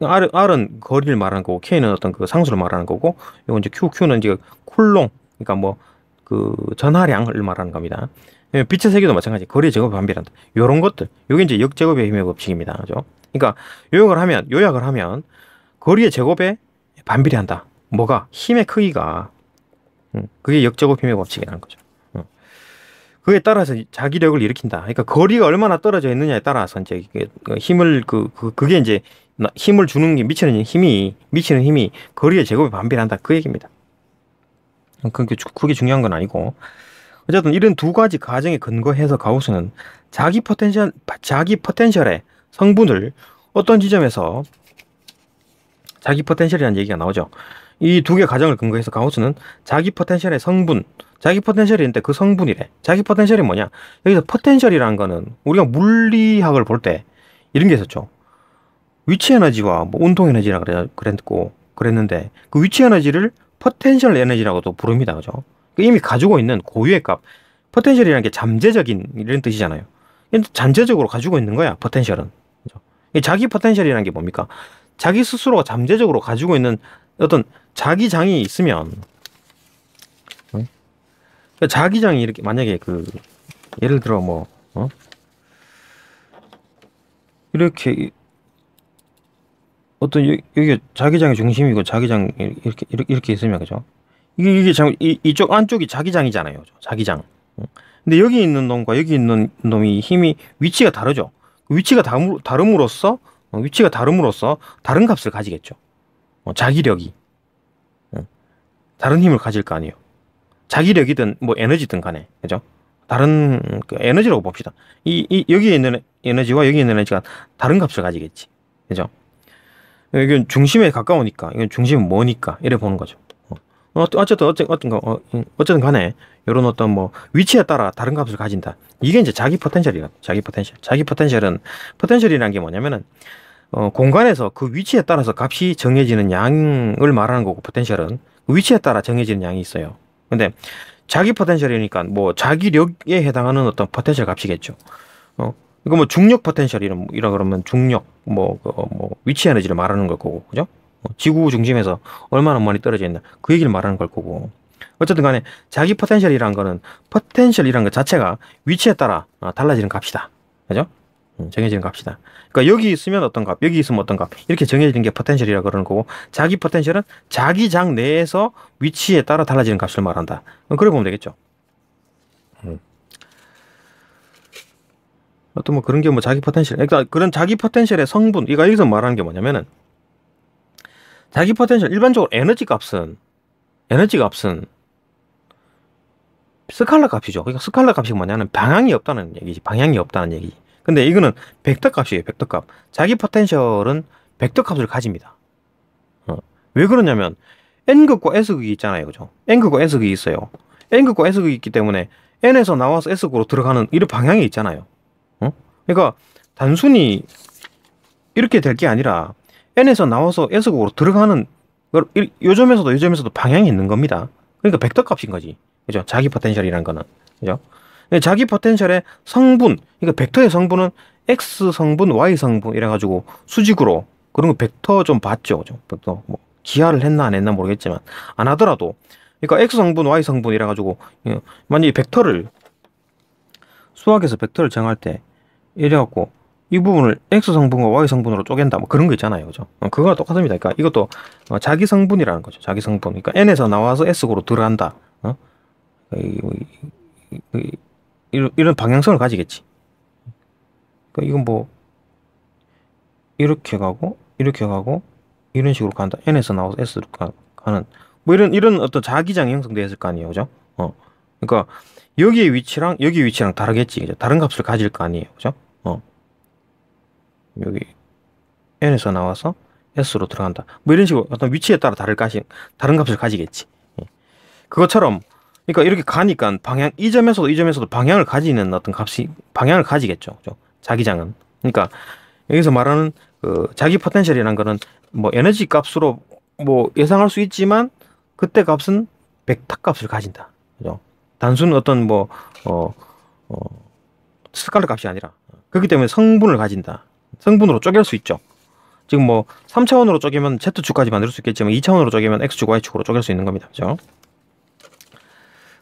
R은 거리를 말하는 거고, K는 어떤 그 상수를 말하는 거고, 이건 이제 QQ는 이제 쿨롱, 그러니까 뭐 그 전하량을 말하는 겁니다. 빛의 세계도 마찬가지. 거리의 제곱에 반비례한다. 요런 것들, 요게 이제 역제곱의 힘의 법칙입니다. 그죠? 그러니까 요약을 하면 거리의 제곱에 반비례한다. 뭐가? 힘의 크기가. 그게 역제곱 힘의 법칙이라는 거죠. 그에 따라서 자기력을 일으킨다. 그러니까 거리가 얼마나 떨어져 있느냐에 따라서 이제 힘을 그게 이제 힘을 주는 게 미치는 힘이 거리의 제곱에 반비례한다. 그 얘기입니다. 그게 중요한 건 아니고 어쨌든 이런 두 가지 가정에 근거해서 가우스는 자기 포텐셜의 성분을 어떤 지점에서 자기 포텐셜이라는 얘기가 나오죠. 이 두 개 가정을 근거해서 가우스는 자기 포텐셜의 성분, 자기 포텐셜이 있는데 그 성분이래. 자기 포텐셜이 뭐냐? 여기서 포텐셜이라는 거는 우리가 물리학을 볼 때 이런 게 있었죠. 위치 에너지와 뭐 운동 에너지라 그랬는데 그 위치 에너지를 포텐셜 에너지라고도 부릅니다. 그죠? 이미 가지고 있는 고유의 값. 포텐셜이라는 게 잠재적인 이런 뜻이잖아요. 잠재적으로 가지고 있는 거야, 포텐셜은. 그죠? 자기 포텐셜이라는 게 뭡니까? 자기 스스로가 잠재적으로 가지고 있는 어떤 자기장이 있으면, 자기장이 이렇게 만약에 예를 들어 이렇게 어떤 여기 자기장의 중심이고 자기장 이렇게 있으면 그죠? 이쪽 안쪽이 자기장이잖아요. 자기장. 근데 여기 있는 놈과 여기 있는 놈이 힘이 위치가 다르죠. 위치가 다름으로써 다른 값을 가지겠죠. 자기력이 다른 힘을 가질 거 아니에요. 자기력이든 뭐 에너지든 간에 그죠? 다른 에너지라고 봅시다. 여기에 있는 에너지와 여기 있는 에너지가 다른 값을 가지겠지. 그죠? 이건 중심에 가까우니까 이건 중심은 뭐니까 이래 보는 거죠. 어쨌든 간에 이런 어떤 뭐 위치에 따라 다른 값을 가진다. 이게 이제 자기 포텐셜이라. 자기 포텐셜. 자기 포텐셜이라는 게 뭐냐면은 공간에서 그 위치에 따라서 값이 정해지는 양을 말하는 거고, 포텐셜은 그 위치에 따라 정해지는 양이 있어요. 근데 자기 포텐셜이니까 뭐 자기력에 해당하는 어떤 포텐셜 값이겠죠. 이거 뭐 중력 포텐셜이라 그러면 중력 뭐 위치 에너지를 말하는 걸 거고, 그죠? 지구 중심에서 얼마나 멀리 떨어져 있나 그 얘기를 말하는 걸 거고. 어쨌든 간에 자기 포텐셜이라는 거는 포텐셜이라는 것 자체가 위치에 따라 달라지는 값이다. 그죠? 정해지는 값이다. 그러니까 여기 있으면 어떤 값, 여기 있으면 어떤 값, 이렇게 정해지는 게 포텐셜이라 그러는 거고, 자기 포텐셜은 자기 장 내에서 위치에 따라 달라지는 값을 말한다. 그래 보면 되겠죠. 어떤 뭐 그런 게 뭐 자기 포텐셜, 그러니까 그런 자기 포텐셜의 성분, 이거 여기서 말하는 게 뭐냐면은, 자기 포텐셜 일반적으로 에너지 값은 스칼라 값이죠. 그러니까 스칼라 값이 뭐냐면 방향이 없다는 얘기지. 방향이 없다는 얘기. 근데 이거는 벡터 값이에요. 벡터 값. 자기 포텐셜은 벡터 값을 가집니다. 왜 그러냐면 n극과 s극이 있잖아요. 그죠? n극과 s극이 있어요. n극과 s극이 있기 때문에 n에서 나와서 s극으로 들어가는 이런 방향이 있잖아요. 그러니까 단순히 이렇게 될 게 아니라 n에서 나와서 s극으로 들어가는 요점에서도 방향이 있는 겁니다. 그러니까 벡터 값인 거지. 그죠? 자기 포텐셜이라는 거는. 그죠? 자기 포텐셜의 성분, 그러니까 벡터의 성분은 x 성분, y 성분 이래가지고 수직으로 그런 거 벡터 좀 봤죠. 벡터 뭐 기하를 했나 안 했나 모르겠지만 안 하더라도, 그러니까 x 성분, y 성분 이래가지고 만약에 벡터를 수학에서 벡터를 정할 때 이래갖고 이 부분을 x 성분과 y 성분으로 쪼갠다 뭐 그런 거 있잖아요. 그죠? 그거랑 똑같습니다. 그러니까 이것도 자기 성분이라는 거죠. 자기 성분. 그러니까 n에서 나와서 s으로 들어간다. 이런 방향성을 가지겠지. 그러니까 이건 뭐 이렇게 가고 이런 식으로 간다. n에서 나와서 s로 가는 뭐 이런 어떤 자기장이 형성되었을 거 아니에요. 그죠? 그러니까 여기의 위치랑 여기 위치랑 다르겠지. 그죠? 다른 값을 가질 거 아니에요. 그죠? 여기 n에서 나와서 s로 들어간다. 뭐 이런 식으로 어떤 위치에 따라 다른 값을 가지겠지. 그것처럼 그러니까 이렇게 가니까 방향 이 점에서도 방향을 가지는 어떤 값이 방향을 가지겠죠. 그죠? 자기장은. 그러니까 여기서 말하는 그 자기 포텐셜이라는 거는 뭐 에너지 값으로 뭐 예상할 수 있지만 그때 값은 벡터 값을 가진다. 그죠? 단순 어떤 뭐 스칼라 값이 아니라 그렇기 때문에 성분을 가진다. 성분으로 쪼갤 수 있죠. 지금 뭐 3차원으로 쪼개면 Z축까지 만들 수 있겠지만 2차원으로 쪼개면 X축, Y축으로 쪼갤 수 있는 겁니다. 그죠?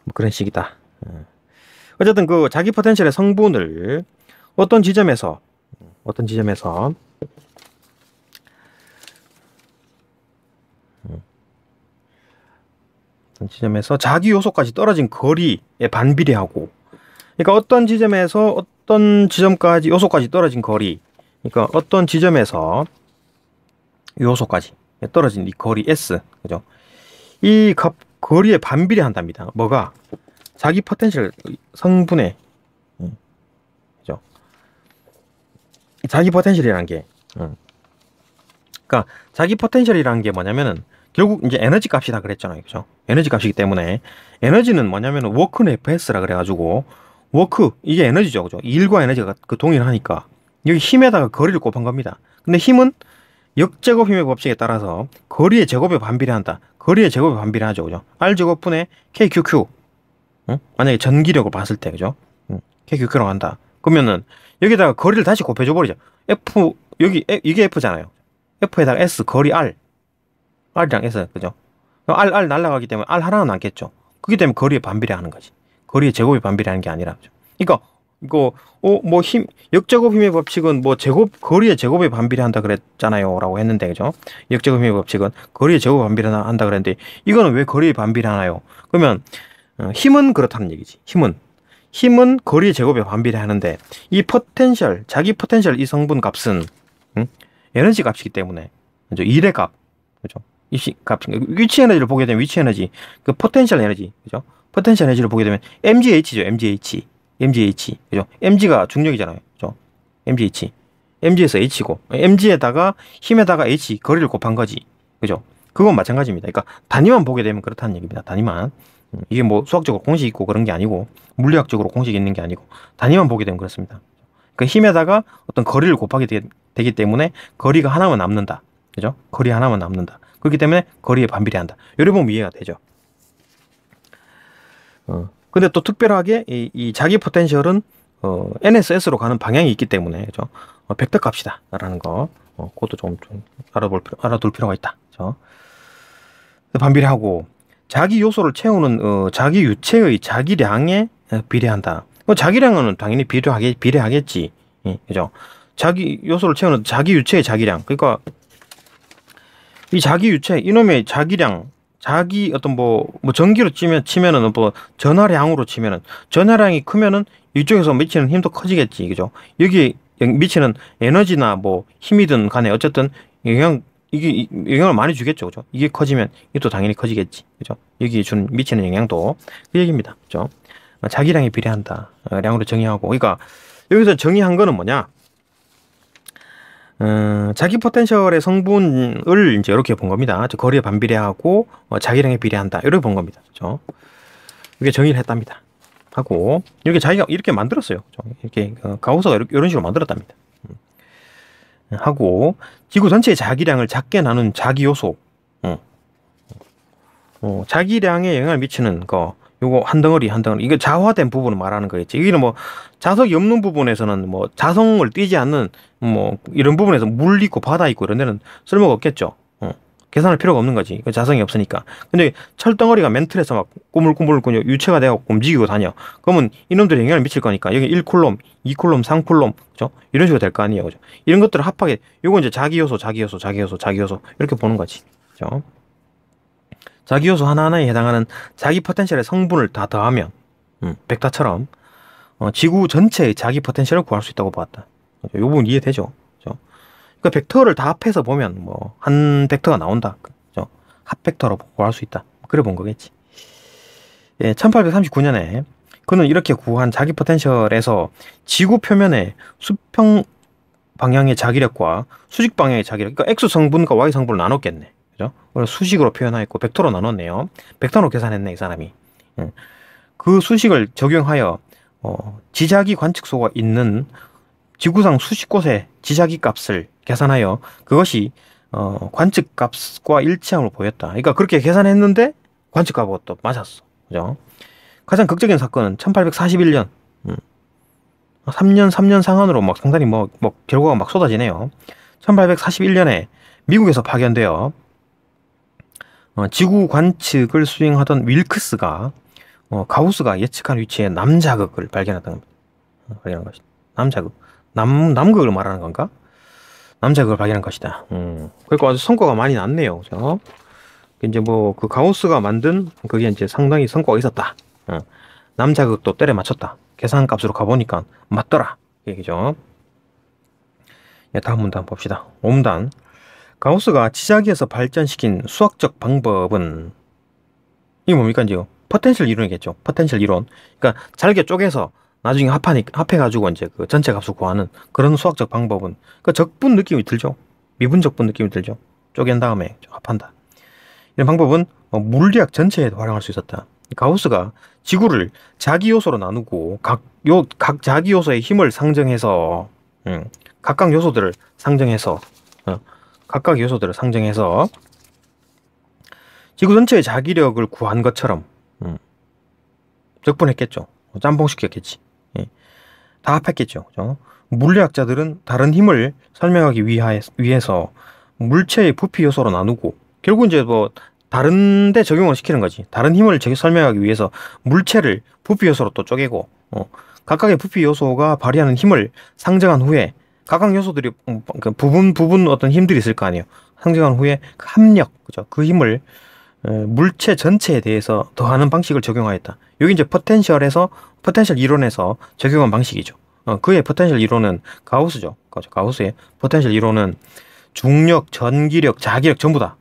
뭐 그런 식이다. 어쨌든 그 자기 포텐셜의 성분을 어떤 지점에서 자기 요소까지 떨어진 거리에 반비례하고, 그러니까 어떤 지점에서 어떤 지점까지 요소까지 떨어진 거리, 그러니까 어떤 지점에서 요소까지 떨어진 이 거리 S, 그죠? 이 거리에 반비례한답니다. 뭐가? 자기 포텐셜 성분에, 그죠? 자기 포텐셜이라는 게, 그러니까 자기 포텐셜이라는 게 뭐냐면은 결국 이제 에너지 값이다 그랬잖아요. 그죠? 에너지 값이기 때문에 에너지는 뭐냐면은 워크는 FS라 그래가지고 워크 이게 에너지죠. 그죠? 일과 에너지가 그 동일하니까 여기 힘에다가 거리를 곱한 겁니다. 근데 힘은 역제곱 힘의 법칙에 따라서 거리의 제곱에 반비례한다. 거리의 제곱에 반비례하죠. 그죠? R제곱분의 KQQ. 만약에 전기력을 봤을 때, 그죠? KQQ라고 한다. 그러면은 여기다가 거리를 다시 곱해줘 버리죠. F, 이게 F잖아요. F에다가 S, 거리 R. R이랑 S, 그죠? R 날라가기 때문에 R 하나는 남겠죠. 그렇기 때문에 거리에 반비례하는 거지. 거리의 제곱에 반비례하는 게 아니라. 그죠? 그러니까 이거 뭐 역제곱 힘의 법칙은 뭐 거리의 제곱에 반비례한다 그랬잖아요 라고 했는데, 그죠? 역제곱 힘의 법칙은 거리의 제곱에 반비례한다 그랬는데 이거는 왜 거리에 반비례하나요? 그러면 힘은 그렇다는 얘기지. 힘은 거리의 제곱에 반비례하는데 이 포텐셜, 자기 포텐셜 이 성분 값은 에너지 값이기 때문에, 그죠? 일의 값, 그죠? 위치 에너지를 보게 되면 위치 에너지, 그 포텐셜 에너지, 그죠? 포텐셜 에너지를 보게 되면 mgh죠. mgh, 그죠? mg가 중력이잖아요. 그죠? mgh. mg에서 h고, mg에다가 힘에다가 h, 거리를 곱한 거지. 그죠? 그건 마찬가지입니다. 그러니까 단위만 보게 되면 그렇다는 얘기입니다. 단위만. 이게 뭐 수학적으로 공식 있고 그런 게 아니고 물리학적으로 공식이 있는 게 아니고 단위만 보게 되면 그렇습니다. 그 힘에다가 어떤 거리를 곱하게 되기 때문에 거리가 하나만 남는다. 그죠? 거리 하나만 남는다. 그렇기 때문에 거리에 반비례한다. 이렇게 보면 이해가 되죠. 근데 또 특별하게 이 자기 포텐셜은 NSS로 가는 방향이 있기 때문에 그죠? 벡터 값이다 라는 거 그것도 좀 알아둘 필요가 있다. 그죠? 반비례하고 자기 요소를 채우는 자기 유체의 자기량에 비례한다. 자기량은 당연히 비례하겠지. 예, 그죠? 자기 요소를 채우는 자기 유체의 자기량. 그러니까 이 자기 유체 이놈의 자기량 자기 어떤 뭐 전기로 치면은 뭐 전하량으로 치면은 전하량이 크면은 이쪽에서 미치는 힘도 커지겠지. 그죠? 여기 미치는 에너지나 뭐 힘이든 간에 어쨌든 이게 영향을 많이 주겠죠. 그죠? 이게 커지면 이것도 당연히 커지겠지. 그죠? 여기 미치는 영향도 그 얘기입니다. 그죠? 자기량에 비례한다. 량으로 정의하고. 그러니까 여기서 정의한 거는 뭐냐? 자기 포텐셜의 성분을 이제 이렇게 본 겁니다. 거리에 반비례하고 자기량에 비례한다. 이렇게 본 겁니다. 그죠? 이게 정의를 했답니다. 하고 이렇게 자기가 이렇게 만들었어요. 그죠? 이렇게 가우스가 이런 식으로 만들었답니다. 하고 지구 전체의 자기량을 작게 나눈 자기 요소, 자기량에 영향을 미치는 거, 요거 한 덩어리 이거 자화된 부분을 말하는 거겠지. 여기는 뭐 자석이 없는 부분에서는 뭐 자성을 띠지 않는 뭐 이런 부분에서 물 있고 바다 있고 이런 데는 쓸모가 없겠죠. 계산할 필요가 없는 거지. 자성이 없으니까. 근데 철덩어리가 멘틀에서 막 꾸물꾸물 유체가 되고 움직이고 다녀. 그러면 이놈들이 영향을 미칠 거니까 여기 1쿨롬, 2쿨롬, 3쿨롬, 그죠? 이런 식으로 될 거 아니에요, 그죠? 이런 것들을 합하게 요거 이제 자기 요소 이렇게 보는 거지, 그죠? 자기 요소 하나하나에 해당하는 자기 포텐셜의 성분을 다 더하면 벡터처럼 지구 전체의 자기 포텐셜을 구할 수 있다고 보았다. 이 부분 이해되죠? 그죠? 그러니까 벡터를 다 합해서 보면 뭐 한 벡터가 나온다. 그죠? 합 벡터로 구할 수 있다. 그래 본 거겠지. 예, 1839년에 그는 이렇게 구한 자기 포텐셜에서 지구 표면의 수평 방향의 자기력과 수직 방향의 자기력, 그러니까 X 성분과 Y 성분을 나눴겠네. 그죠? 수식으로 표현하였고 벡터로 나눴네요. 벡터로 계산했네, 이 사람이. 그 수식을 적용하여 지자기 관측소가 있는 지구상 수십 곳의 지자기 값을 계산하여 그것이 관측값과 일치함을 보였다. 그러니까 그렇게 계산했는데 관측값하고 또 맞았어. 그죠? 가장 극적인 사건은 1841년 3년 상한으로 막 상당히 뭐 결과가 막 쏟아지네요. 1841년에 미국에서 파견되어 지구 관측을 수행하던 윌크스가 가우스가 예측한 위치에 남자극을 발견한 것이다. 남자극. 남극을 말하는 건가? 남자극을 발견한 것이다. 그러니까 아주 성과가 많이 났네요. 그죠? 이제 뭐 그 가우스가 만든 그게 이제 상당히 성과가 있었다. 남자극도 때려 맞췄다. 계산값으로 가보니까 맞더라. 얘기죠. 예, 다음 문단 봅시다. 5문단. 가우스가 지자기에서 발전시킨 수학적 방법은 이게 뭡니까? 이제 포텐셜 이론이겠죠. 포텐셜 이론. 그러니까 잘게 쪼개서 나중에 합해가지고 이제 그 전체 값을 구하는 그런 수학적 방법은 그 적분 느낌이 들죠. 미분적분 느낌이 들죠. 쪼갠 다음에 합한다. 이런 방법은 물리학 전체에 활용할 수 있었다. 가우스가 지구를 자기 요소로 나누고 각 자기 요소의 힘을 상정해서 각각 요소들을 상정해서 지구 전체의 자기력을 구한 것처럼 적분했겠죠. 짬뽕시켰겠지. 예. 다 합했겠죠. 그죠? 물리학자들은 다른 힘을 설명하기 위해서 물체의 부피 요소로 나누고 결국 이제 뭐 다른 데 적용을 시키는 거지. 다른 힘을 설명하기 위해서 물체를 부피 요소로 또 쪼개고 각각의 부피 요소가 발휘하는 힘을 상정한 후에 각각 요소들이 부분 어떤 힘들이 있을 거 아니에요. 상정한 후에 그 합력, 그죠? 그 힘을 물체 전체에 대해서 더하는 방식을 적용하였다. 여기 이제 포텐셜 이론에서 적용한 방식이죠. 그의 포텐셜 이론은 가우스죠. 가우스의 포텐셜 이론은 중력, 전기력, 자기력 전부 다.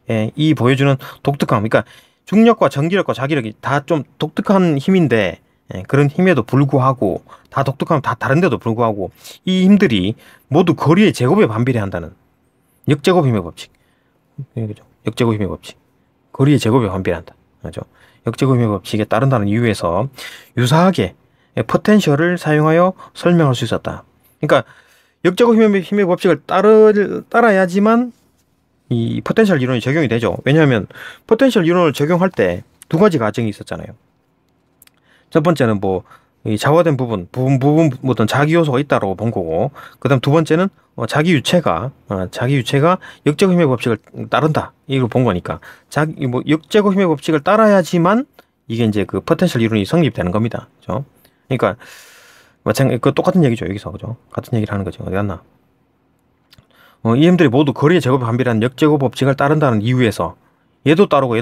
예, 이 보여주는 독특함. 그러니까 중력과 전기력과 자기력이 다 좀 독특한 힘인데 그런 힘에도 불구하고 다 독특함 다 다른데도 불구하고 이 힘들이 모두 거리의 제곱에 반비례한다는 역제곱 힘의 법칙. 그죠? 역제곱 힘의 법칙. 거리의 제곱에 반비례한다. 그죠? 역제곱 힘의 법칙에 따른다는 이유에서 유사하게 포텐셜을 사용하여 설명할 수 있었다. 그러니까 역제곱 힘의 법칙을 따라야지만 이 포텐셜 이론이 적용이 되죠. 왜냐하면 포텐셜 이론을 적용할 때 두 가지 과정이 있었잖아요. 첫 번째는 뭐 이 자화된 부분 어떤 자기 요소가 있다고 본 거고, 그다음 두 번째는 자기 유체가 역제곱 힘의 법칙을 따른다 이걸 본 거니까 역제곱 힘의 법칙을 따라야지만 이게 이제 그 포텐셜 이론이 성립되는 겁니다. 그죠? 그러니까 그 똑같은 얘기죠 여기서. 그죠? 같은 얘기를 하는 거죠. 어디 갔나? 이 힘들이 모두 거리의 제곱에 반비례하는 역제곱 법칙을 따른다는 이유에서 얘도 따르고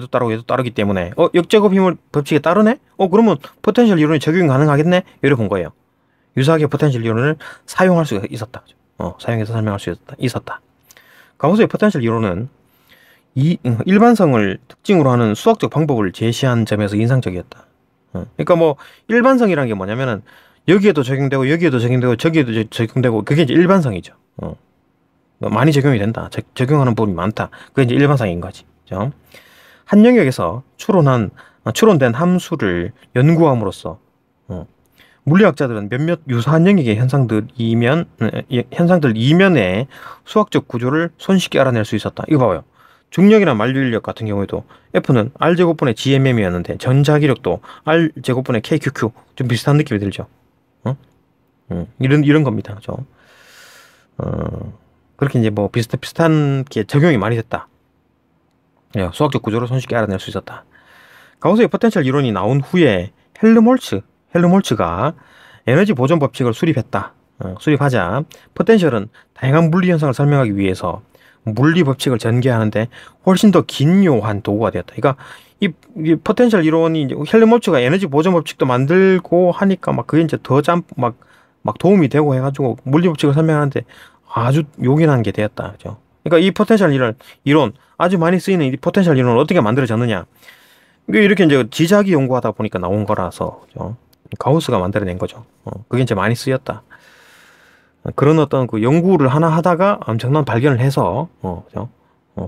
따르기 때문에 역제곱 힘을 법칙에 따르네? 그러면 포텐셜 이론이 적용 가능하겠네? 이래 본 거예요. 유사하게 포텐셜 이론을 사용할 수가 있었다. 사용해서 설명할 수 있었다. 가우스의 포텐셜 이론은 일반성을 특징으로 하는 수학적 방법을 제시한 점에서 인상적이었다. 그러니까 뭐 일반성이라는 게 뭐냐면은 여기에도 적용되고 여기에도 적용되고 저기에도 적용되고 그게 이제 일반성이죠. 많이 적용이 된다. 적용하는 부분이 많다. 그게 이제 일반성인 거지. 그죠? 한 영역에서 추론된 함수를 연구함으로써 물리학자들은 몇몇 유사한 영역의 현상들 이면의 수학적 구조를 손쉽게 알아낼 수 있었다. 이거 봐봐요. 중력이나 만류인력 같은 경우에도 F는 R제곱분의 GMM이었는데 전자기력도 R제곱분의 KQQ 좀 비슷한 느낌이 들죠. 이런 겁니다. 그죠? 그렇게 이제 뭐 비슷한 게 적용이 많이 됐다. 수학적 구조를 손쉽게 알아낼 수 있었다. 가우스의 포텐셜 이론이 나온 후에 헬름홀츠가 에너지 보존 법칙을 수립했다. 수립하자 포텐셜은 다양한 물리 현상을 설명하기 위해서 물리 법칙을 전개하는데 훨씬 더 긴요한 도구가 되었다. 그러니까 이 포텐셜 이론이 이제 헬름홀츠가 에너지 보존 법칙도 만들고 하니까 막 그게 이제 더 막 도움이 되고 해가지고 물리 법칙을 설명하는데 아주 요긴한 게 되었다. 그죠? 그러니까 이 포텐셜 이론 아주 많이 쓰이는 이 포텐셜 이론을 어떻게 만들어졌느냐? 이렇게 이제 지자기 연구하다 보니까 나온 거라서, 그죠? 가우스가 만들어낸 거죠. 그게 이제 많이 쓰였다. 그런 어떤 그 연구를 하나 하다가 엄청난 발견을 해서, 그죠?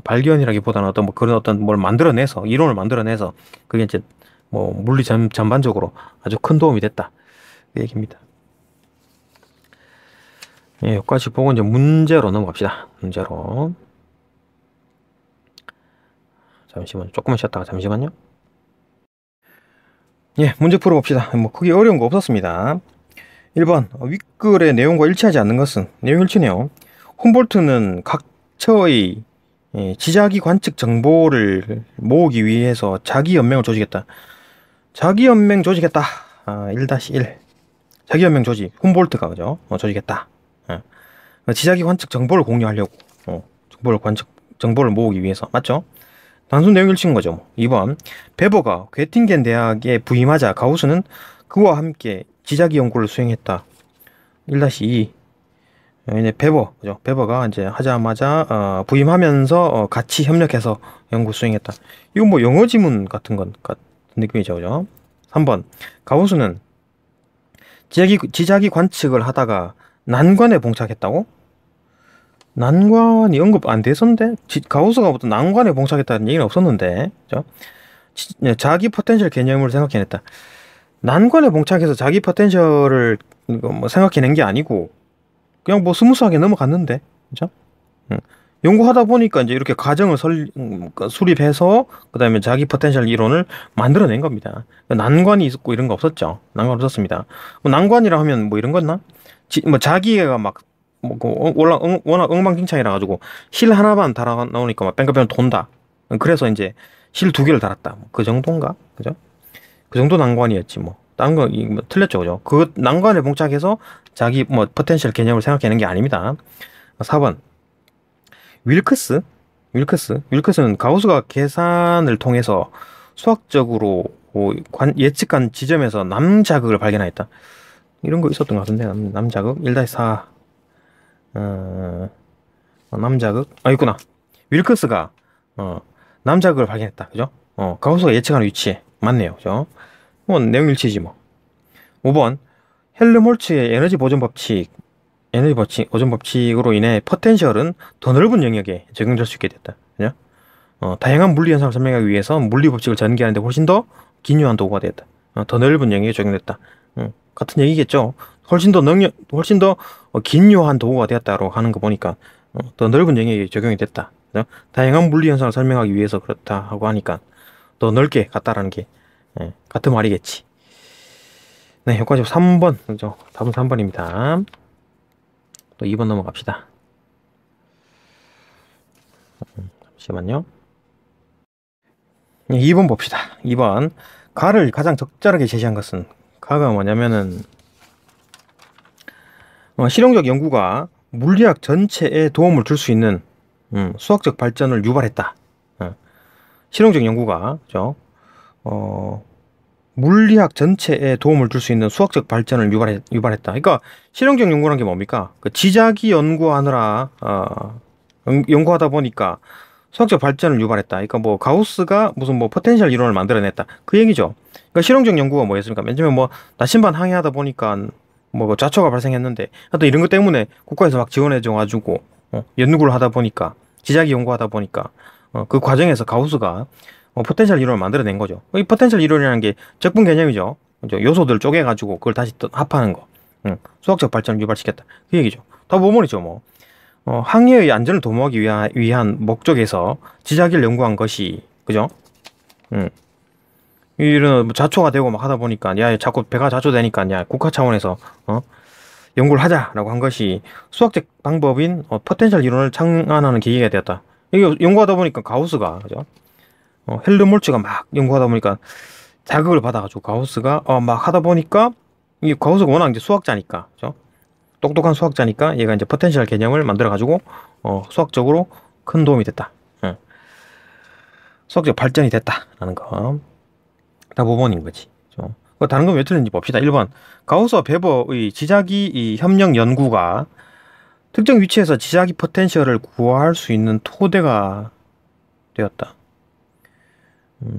발견이라기보다는 어떤 뭐 그런 어떤 뭘 만들어내서, 이론을 만들어내서, 그게 이제 뭐 물리 전반적으로 아주 큰 도움이 됐다. 그 얘기입니다. 예, 여기까지 보고 이제 문제로 넘어갑시다. 문제로. 잠시만요. 조금만 쉬었다가 잠시만요. 예, 문제 풀어봅시다. 뭐 크게 어려운 거 없었습니다. 1번 윗글의 내용과 일치하지 않는 것은 내용 일치네요. 훔볼트는 각처의 지자기 관측 정보를 모으기 위해서 자기 연맹을 조직했다. 자기 연맹 조직했다. 1-1 자기 연맹 조직 훔볼트가 그죠? 조직했다. 지자기 관측 정보를 공유하려고 정보를 모으기 위해서 맞죠? 단순 내용 일치인 거죠. 2번 베버가 괴팅겐 대학에 부임하자 가우스는 그와 함께 지자기 연구를 수행했다. 1-2 이제 그죠? 베버가 이제 하자마자 부임하면서 같이 협력해서 연구 수행했다. 이건 뭐 영어 지문 같은 느낌이죠. 그죠? 3번 가우스는 지자기 관측을 하다가 난관에 봉착했다고? 난관이 언급 안 됐었는데? 가우스가 어떤 난관에 봉착했다는 얘기는 없었는데, 그죠? 자기 포텐셜 개념을 생각해냈다. 난관에 봉착해서 자기 포텐셜을 뭐 생각해낸 게 아니고, 그냥 뭐 스무스하게 넘어갔는데, 그죠? 연구하다 보니까 이제 이렇게 과정을 수립해서, 그 다음에 자기 포텐셜 이론을 만들어낸 겁니다. 난관이 있었고 이런 거 없었죠. 난관 없었습니다. 뭐 난관이라 하면 뭐 이런 거나? 뭐 자기가 막 워낙 엉망진창이라 가지고 실 하나만 달아 나오니까 막 뺑글뺑글 돈다. 그래서 이제 실 2개를 달았다. 그 정도인가? 그죠? 그 정도 난관이었지 뭐. 다른 거 틀렸죠, 그죠? 그 난관에 봉착해서 자기 뭐 포텐셜 개념을 생각하는 게 아닙니다. 4번 윌크스는 가우스가 계산을 통해서 수학적으로 예측한 지점에서 남자극을 발견하였다. 이런 거 있었던 것 같은데 남자극 1-4 남자극 있구나. 윌크스가 남자극을 발견했다. 그죠? 가우스가 예측하는 위치에 맞네요. 그죠? 뭐 내용 일치지 뭐. 5번 헬름홀츠의 에너지 보존 법칙으로 인해 포텐셜은 더 넓은 영역에 적용될 수 있게 됐다. 그죠? 다양한 물리 현상을 설명하기 위해서 물리 법칙을 전개하는데 훨씬 더 기묘한 도구가 되었다. 더 넓은 영역에 적용됐다. 같은 얘기겠죠. 훨씬 더 기묘한 도구가 되었다고 하는 거 보니까 더 넓은 영역에 적용이 됐다. 다양한 물리 현상을 설명하기 위해서 그렇다 하고 하니까 더 넓게 갔다라는 게 같은 말이겠지. 네, 효과적 3번. 그죠? 답은 3번입니다. 또 2번 넘어갑시다. 잠시만요. 2번 봅시다. 2번. 가를 가장 적절하게 제시한 것은, 가가 뭐냐면은 실용적 연구가 물리학 전체에 도움을 줄 수 있는 수학적 발전을 유발했다. 실용적 연구가 그죠? 물리학 전체에 도움을 줄 수 있는 수학적 발전을 유발했다. 그러니까 실용적 연구란 게 뭡니까? 그 지자기 연구하느라 연구하다 보니까 수학적 발전을 유발했다. 그러니까 뭐 가우스가 무슨 뭐 포텐셜 이론을 만들어냈다. 그 얘기죠. 그러니까 실용적 연구가 뭐였습니까? 맨 처음에 뭐 나침반 항해하다 보니까 뭐 좌초가 발생했는데 하여튼 이런 것 때문에 국가에서 막 지원해줘 가지고 연구를 하다 보니까 지자기 연구하다 보니까 그 과정에서 가우스가 포텐셜 이론을 만들어낸 거죠. 이 포텐셜 이론이라는 게 적분 개념이죠. 요소들 쪼개가지고 그걸 다시 또 합하는 거. 수학적 발전을 유발시켰다. 그 얘기죠. 다 모범이죠, 뭐. 항해의 안전을 도모하기 위한 목적에서 지자기를 연구한 것이, 그죠? 이런 자초가 되고 막 하다 보니까, 야, 자꾸 배가 자초되니까, 야, 국가 차원에서, 연구를 하자라고 한 것이 수학적 방법인 포텐셜 이론을 창안하는 계기가 되었다. 이게 연구하다 보니까 가우스가, 그죠? 헬름홀츠가 막 연구하다 보니까 자극을 받아가지고 가우스가 막 하다 보니까 이 가우스가 워낙 이제 수학자니까, 그죠? 똑똑한 수학자니까 얘가 이제 포텐셜 개념을 만들어가지고 수학적으로 큰 도움이 됐다. 수학적 발전이 됐다라는 거. 다 5번인 거지. 다른 건 왜 틀린지 봅시다. 1번. 가우스와 베버의 지자기 이 협력 연구가 특정 위치에서 지자기 포텐셜을 구할 수 있는 토대가 되었다.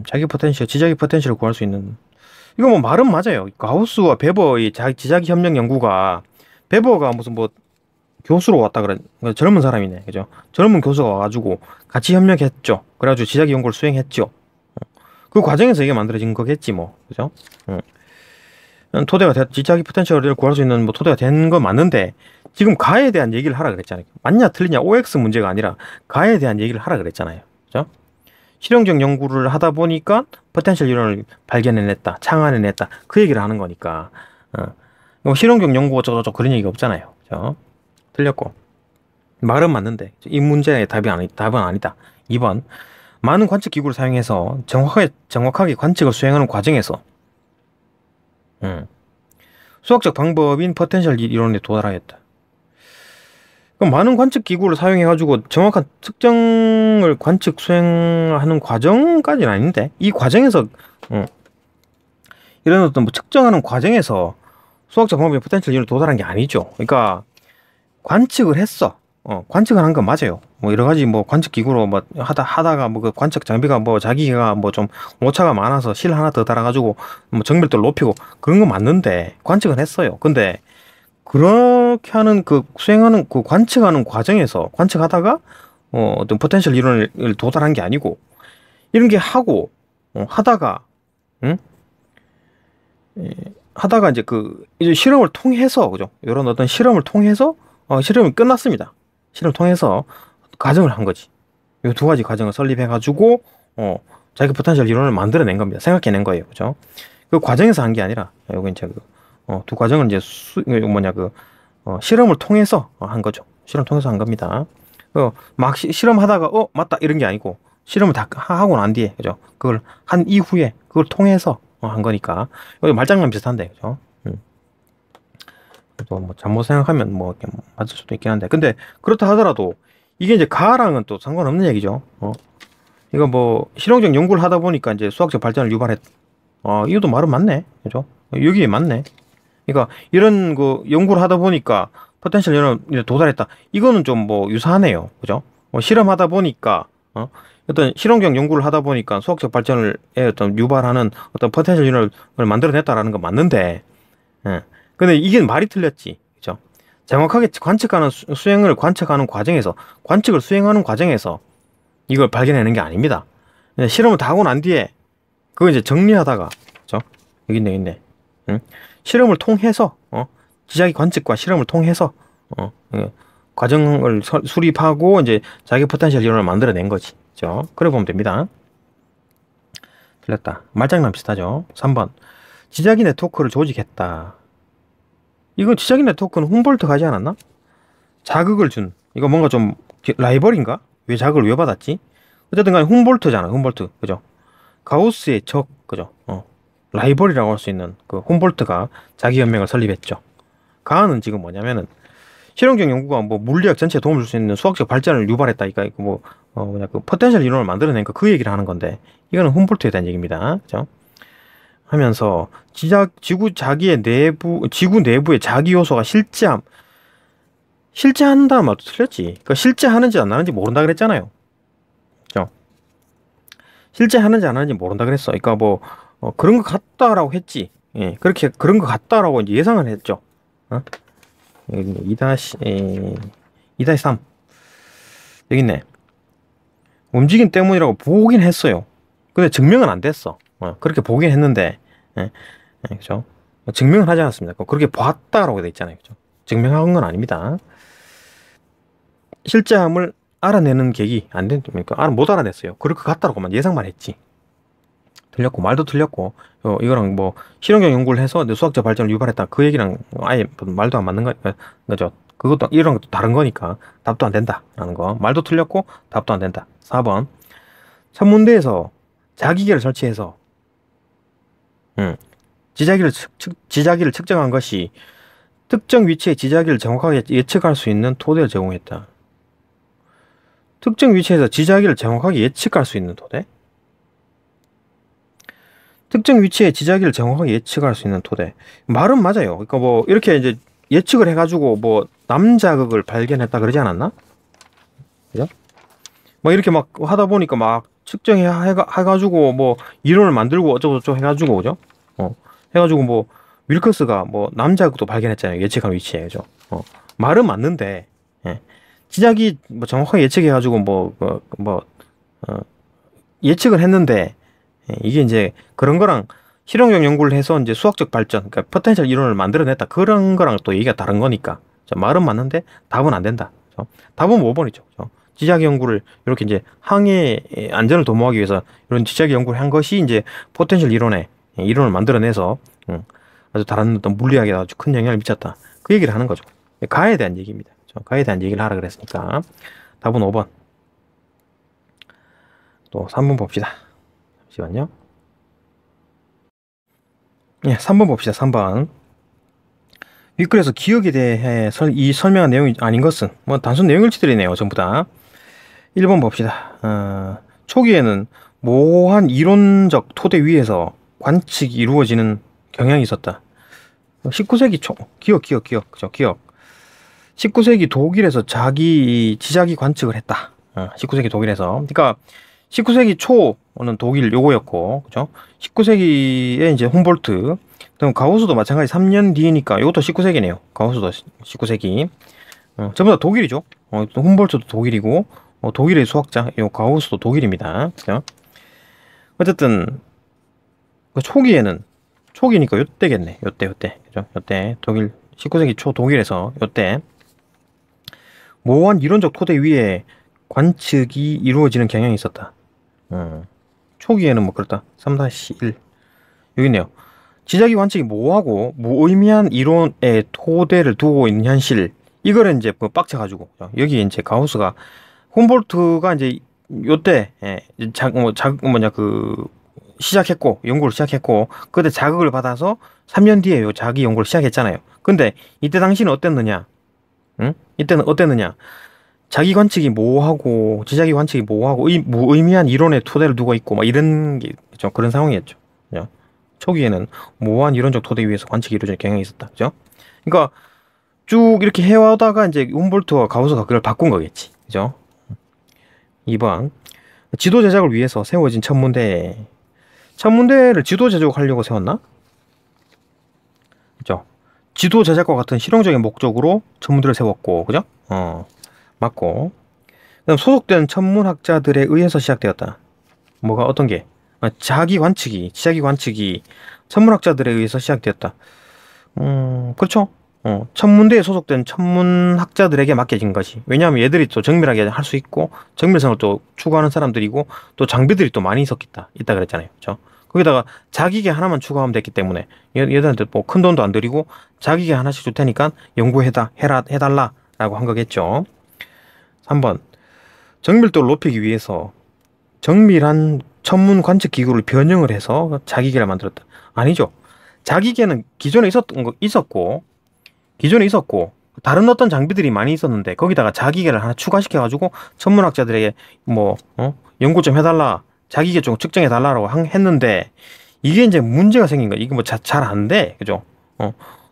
자기 포텐셜, 지자기 포텐셜을 구할 수 있는. 이거 뭐 말은 맞아요. 가우스와 베버의 지자기 협력 연구가, 베버가 무슨 뭐 교수로 왔다 그래. 젊은 사람이네. 그죠? 젊은 교수가 와가지고 같이 협력했죠. 그래가지고 지자기 연구를 수행했죠. 그 과정에서 이게 만들어진 거겠지, 뭐. 그죠? 지자기 포텐셜을 구할 수 있는 뭐 토대가 된 건 맞는데, 지금 가에 대한 얘기를 하라 그랬잖아요. 맞냐, 틀리냐, OX 문제가 아니라 가에 대한 얘기를 하라 그랬잖아요. 그죠? 실용적 연구를 하다 보니까 포텐셜 이론을 발견해냈다, 창안해냈다, 그 얘기를 하는 거니까. 실용적 연구 어쩌고저쩌고 그런 얘기가 없잖아요. 그죠? 틀렸고. 말은 맞는데, 이 문제의 답은 아니다. 2번. 많은 관측 기구를 사용해서 정확하게 관측을 수행하는 과정에서 수학적 방법인 포텐셜 이론에 도달하였다. 그럼 많은 관측 기구를 사용해가지고 정확한 특정을 관측 수행하는 과정까지는 아닌데, 이 과정에서 이런 어떤 뭐 측정하는 과정에서 수학적 방법인 포텐셜 이론에 도달한 게 아니죠. 그러니까 관측을 했어. 관측을 한 건 맞아요. 뭐 여러 가지 뭐 관측 기구로 뭐 하다가 뭐 그 관측 장비가 뭐 자기가 뭐 좀 오차가 많아서 실 하나 더 달아가지고 뭐 정밀도를 높이고 그런 거 맞는데 관측은 했어요. 근데 그렇게 하는 수행하는 관측하는 과정에서 관측하다가 어떤 포텐셜 이론을 도달한 게 아니고, 이런 게 하고 하다가 하다가 이제 실험을 통해서, 그죠? 이런 어떤 실험을 통해서 실험이 끝났습니다. 실험을 통해서 과정을 한 거지. 이 두 가지 과정을 설립해가지고 자기 포텐셜 이론을 만들어낸 겁니다. 생각해낸 거예요, 그죠? 그 과정에서 한 게 아니라 여기 이제 두 과정을 이제 실험을 통해서 한 거죠. 실험 통해서 한 겁니다. 막 실험하다가 맞다 이런 게 아니고 실험을 다 하고 난 뒤에, 그죠? 그걸 한 이후에 그걸 통해서 한 거니까 여기 말장난 비슷한데, 그죠? 또 뭐 잘못 생각하면 뭐 맞을 수도 있긴 한데, 근데 그렇다 하더라도 이게 이제 가랑은 또 상관없는 얘기죠. 이거 뭐 실용적 연구를 하다 보니까 이제 수학적 발전을 유발했. 이것도 말은 맞네, 그죠? 여기에 맞네. 그러니까 이런 연구를 하다 보니까 포텐셜 이론에 도달했다. 이거는 좀 뭐 유사하네요, 그죠? 실험하다 보니까 어떤 실용적 연구를 하다 보니까 수학적 발전을 어떤 유발하는 어떤 포텐셜 이론을 만들어냈다라는 건 맞는데, 근데 이게 말이 틀렸지, 그죠? 정확하게 관측하는 수행을 관측하는 과정에서, 관측을 수행하는 과정에서 이걸 발견해낸 게 아닙니다. 실험을 다 하고 난 뒤에 그거 이제 정리하다가, 그죠? 여기 있네. 응? 실험을 통해서 지자기 관측과 실험을 통해서 과정을 수립하고 이제 자기 포텐셜 이론을 만들어낸 거지. 그죠? 그래 보면 됩니다. 틀렸다. 말장난 비슷하죠. 3번. 지자기 네트워크를 조직했다. 이거 지자기 네트워크는 훔볼트가 하지 않았나? 자극을 준. 이거 뭔가 좀 라이벌인가? 왜 자극을 왜 받았지? 어쨌든 간에 훔볼트잖아. 훔볼트. 그죠? 가우스의 적. 그죠? 라이벌이라고 할 수 있는 그 훔볼트가 자기 연맹을 설립했죠. 가하는 지금 뭐냐면은 실용적 연구가 뭐 물리학 전체에 도움을 줄 수 있는 수학적 발전을 유발했다. 그러니까 그 포텐셜 이론을 만들어낸 그 얘기를 하는 건데 이거는 훔볼트에 대한 얘기입니다. 그죠? 하면서 지구 내부의 자기 요소가 실제한다는 말도 틀렸지. 그러니까 실제하는지 안 하는지 모른다 그랬잖아요. 그죠? 실제하는지 안 하는지 모른다 그랬어. 그러니까 그런 것 같다라고 했지. 예, 그렇게 그런 것 같다라고 이제 예상을 했죠. 여기 2-3 여기 있네. 움직임 때문이라고 보긴 했어요. 근데 증명은 안 됐어. 그렇게 보긴 했는데, 그죠? 증명은 하지 않았습니다. 그렇게 봤다라고 돼 있잖아요. 그죠? 증명한 건 아닙니다. 실제함을 알아내는 계기 안 되니까 못 알아냈어요. 그럴 것 같다라고만 예상만 했지. 틀렸고 말도 틀렸고 이거랑 뭐 실용적 연구를 해서 수학적 발전을 유발했다 그 얘기랑 아예 말도 안 맞는 거죠. 그것도 이런 것도 다른 거니까 답도 안 된다라는 거. 말도 틀렸고 답도 안 된다. 4번. 천문대에서 자기계를 설치해서 지자기를 측정한 것이 특정 위치의 지자기를 정확하게 예측할 수 있는 토대를 제공했다. 특정 위치에서 지자기를 정확하게 예측할 수 있는 토대? 특정 위치의 지자기를 정확하게 예측할 수 있는 토대. 말은 맞아요. 그러니까 뭐 이렇게 이제 예측을 해가지고 뭐 남자극을 발견했다 그러지 않았나? 그죠? 뭐 이렇게 막 하다 보니까 막 측정해가지고 뭐 이론을 만들고 어쩌고저쩌고 해가지고 그죠? 해가지고 뭐 윌커스가 뭐 남자극도 발견했잖아요. 예측한 위치에 그죠? 말은 맞는데 지자기 뭐 정확하게 예측해가지고 예측을 했는데 이게 이제 그런 거랑 실용적 연구를 해서 이제 수학적 발전, 그러니까 포텐셜 이론을 만들어냈다 그런 거랑 또 얘기가 다른 거니까 말은 맞는데 답은 안 된다. 답은 5번이죠. 지자기 연구를 이렇게 이제 항해 안전을 도모하기 위해서 이런 지자기 연구를 한 것이 이제 포텐셜 이론을 만들어내서 아주 다른 어떤 물리학에 아주 큰 영향을 미쳤다. 그 얘기를 하는 거죠. 가에 대한 얘기입니다. 가에 대한 얘기를 하라 그랬으니까 답은 5번. 또 3번 봅시다. 잠시만요. 예, 3번 봅시다. 3번. 윗글에서 기억에 대해 이 설명한 내용이 아닌 것은 뭐 단순 내용일치들이네요. 전부 다. 1번 봅시다. 초기에는 모호한 이론적 토대 위에서 관측이 이루어지는 경향이 있었다. 19세기 초 기억. 그죠? 기억. 19세기 독일에서 지자기 관측을 했다. 19세기 독일에서. 그러니까 19세기 초는 독일 요거였고, 그죠? 19세기에 이제 훔볼트, 그다음 가우스도 마찬가지 3년 뒤니까 이것도 19세기네요. 가우스도 19세기. 전부 다 독일이죠. 훔볼트도 독일이고, 독일의 수학자, 요 가우스도 독일입니다. 그죠? 어쨌든 그 초기니까 요때겠네. 요때, 그죠? 요때 독일 19세기 초 독일에서 요때 모호한 이론적 토대 위에 관측이 이루어지는 경향이 있었다. 초기에는 뭐 그렇다. 3-1 여기 있네요. 지자기 관측이 모호하고 무의미한 이론의 토대를 두고 있는 현실, 이거를 이제 빡쳐가지고 여기 이제 가우스가 훔볼트가 이제 요때 시작했고 연구를 시작했고 그때 자극을 받아서 3년 뒤에 요 자기 연구를 시작했잖아요. 근데 이때 당시는 어땠느냐? 이때는 어땠느냐? 자기 관측이 모호하고 지자기 관측이 모호하고 무의미한 이론의 토대를 두고 있고 막 이런 게 그죠? 그런 상황이었죠. 그죠? 초기에는 모호한 이론적 토대 위에서 관측이 이루어질 경향이 있었다. 그죠? 그러니까 쭉 이렇게 해와다가 이제 훔볼트와 가우스가 그걸 바꾼 거겠지. 그죠? 2번. 지도 제작을 위해서 세워진 천문대를 지도 제작하려고 세웠나? 그죠? 지도 제작과 같은 실용적인 목적으로 천문대를 세웠고, 그죠? 맞고. 소속된 천문학자들에 의해서 시작되었다. 뭐가 어떤 게? 자기 관측이 천문학자들에 의해서 시작되었다. 그렇죠. 천문대에 소속된 천문학자들에게 맡겨진 것이. 왜냐하면 얘들이 또 정밀하게 할 수 있고 정밀성을 또 추구하는 사람들이고 또 장비들이 또 많이 있다 그랬잖아요. 그렇죠? 거기다가 자기계 하나만 추구하면 됐기 때문에 얘들한테 뭐 큰 돈도 안 들이고 자기계 하나씩 줄 테니까 해달라라고 한 거겠죠. 3번. 정밀도를 높이기 위해서 정밀한 천문 관측 기구를 변형을 해서 자기계를 만들었다. 아니죠. 자기계는 기존에 있었고 다른 어떤 장비들이 많이 있었는데 거기다가 자기계를 하나 추가시켜가지고 천문학자들에게 연구 좀 해달라, 자기계 좀 측정해달라고 했는데 이게 이제 문제가 생긴 거야. 이게 뭐 잘 안 돼, 그죠?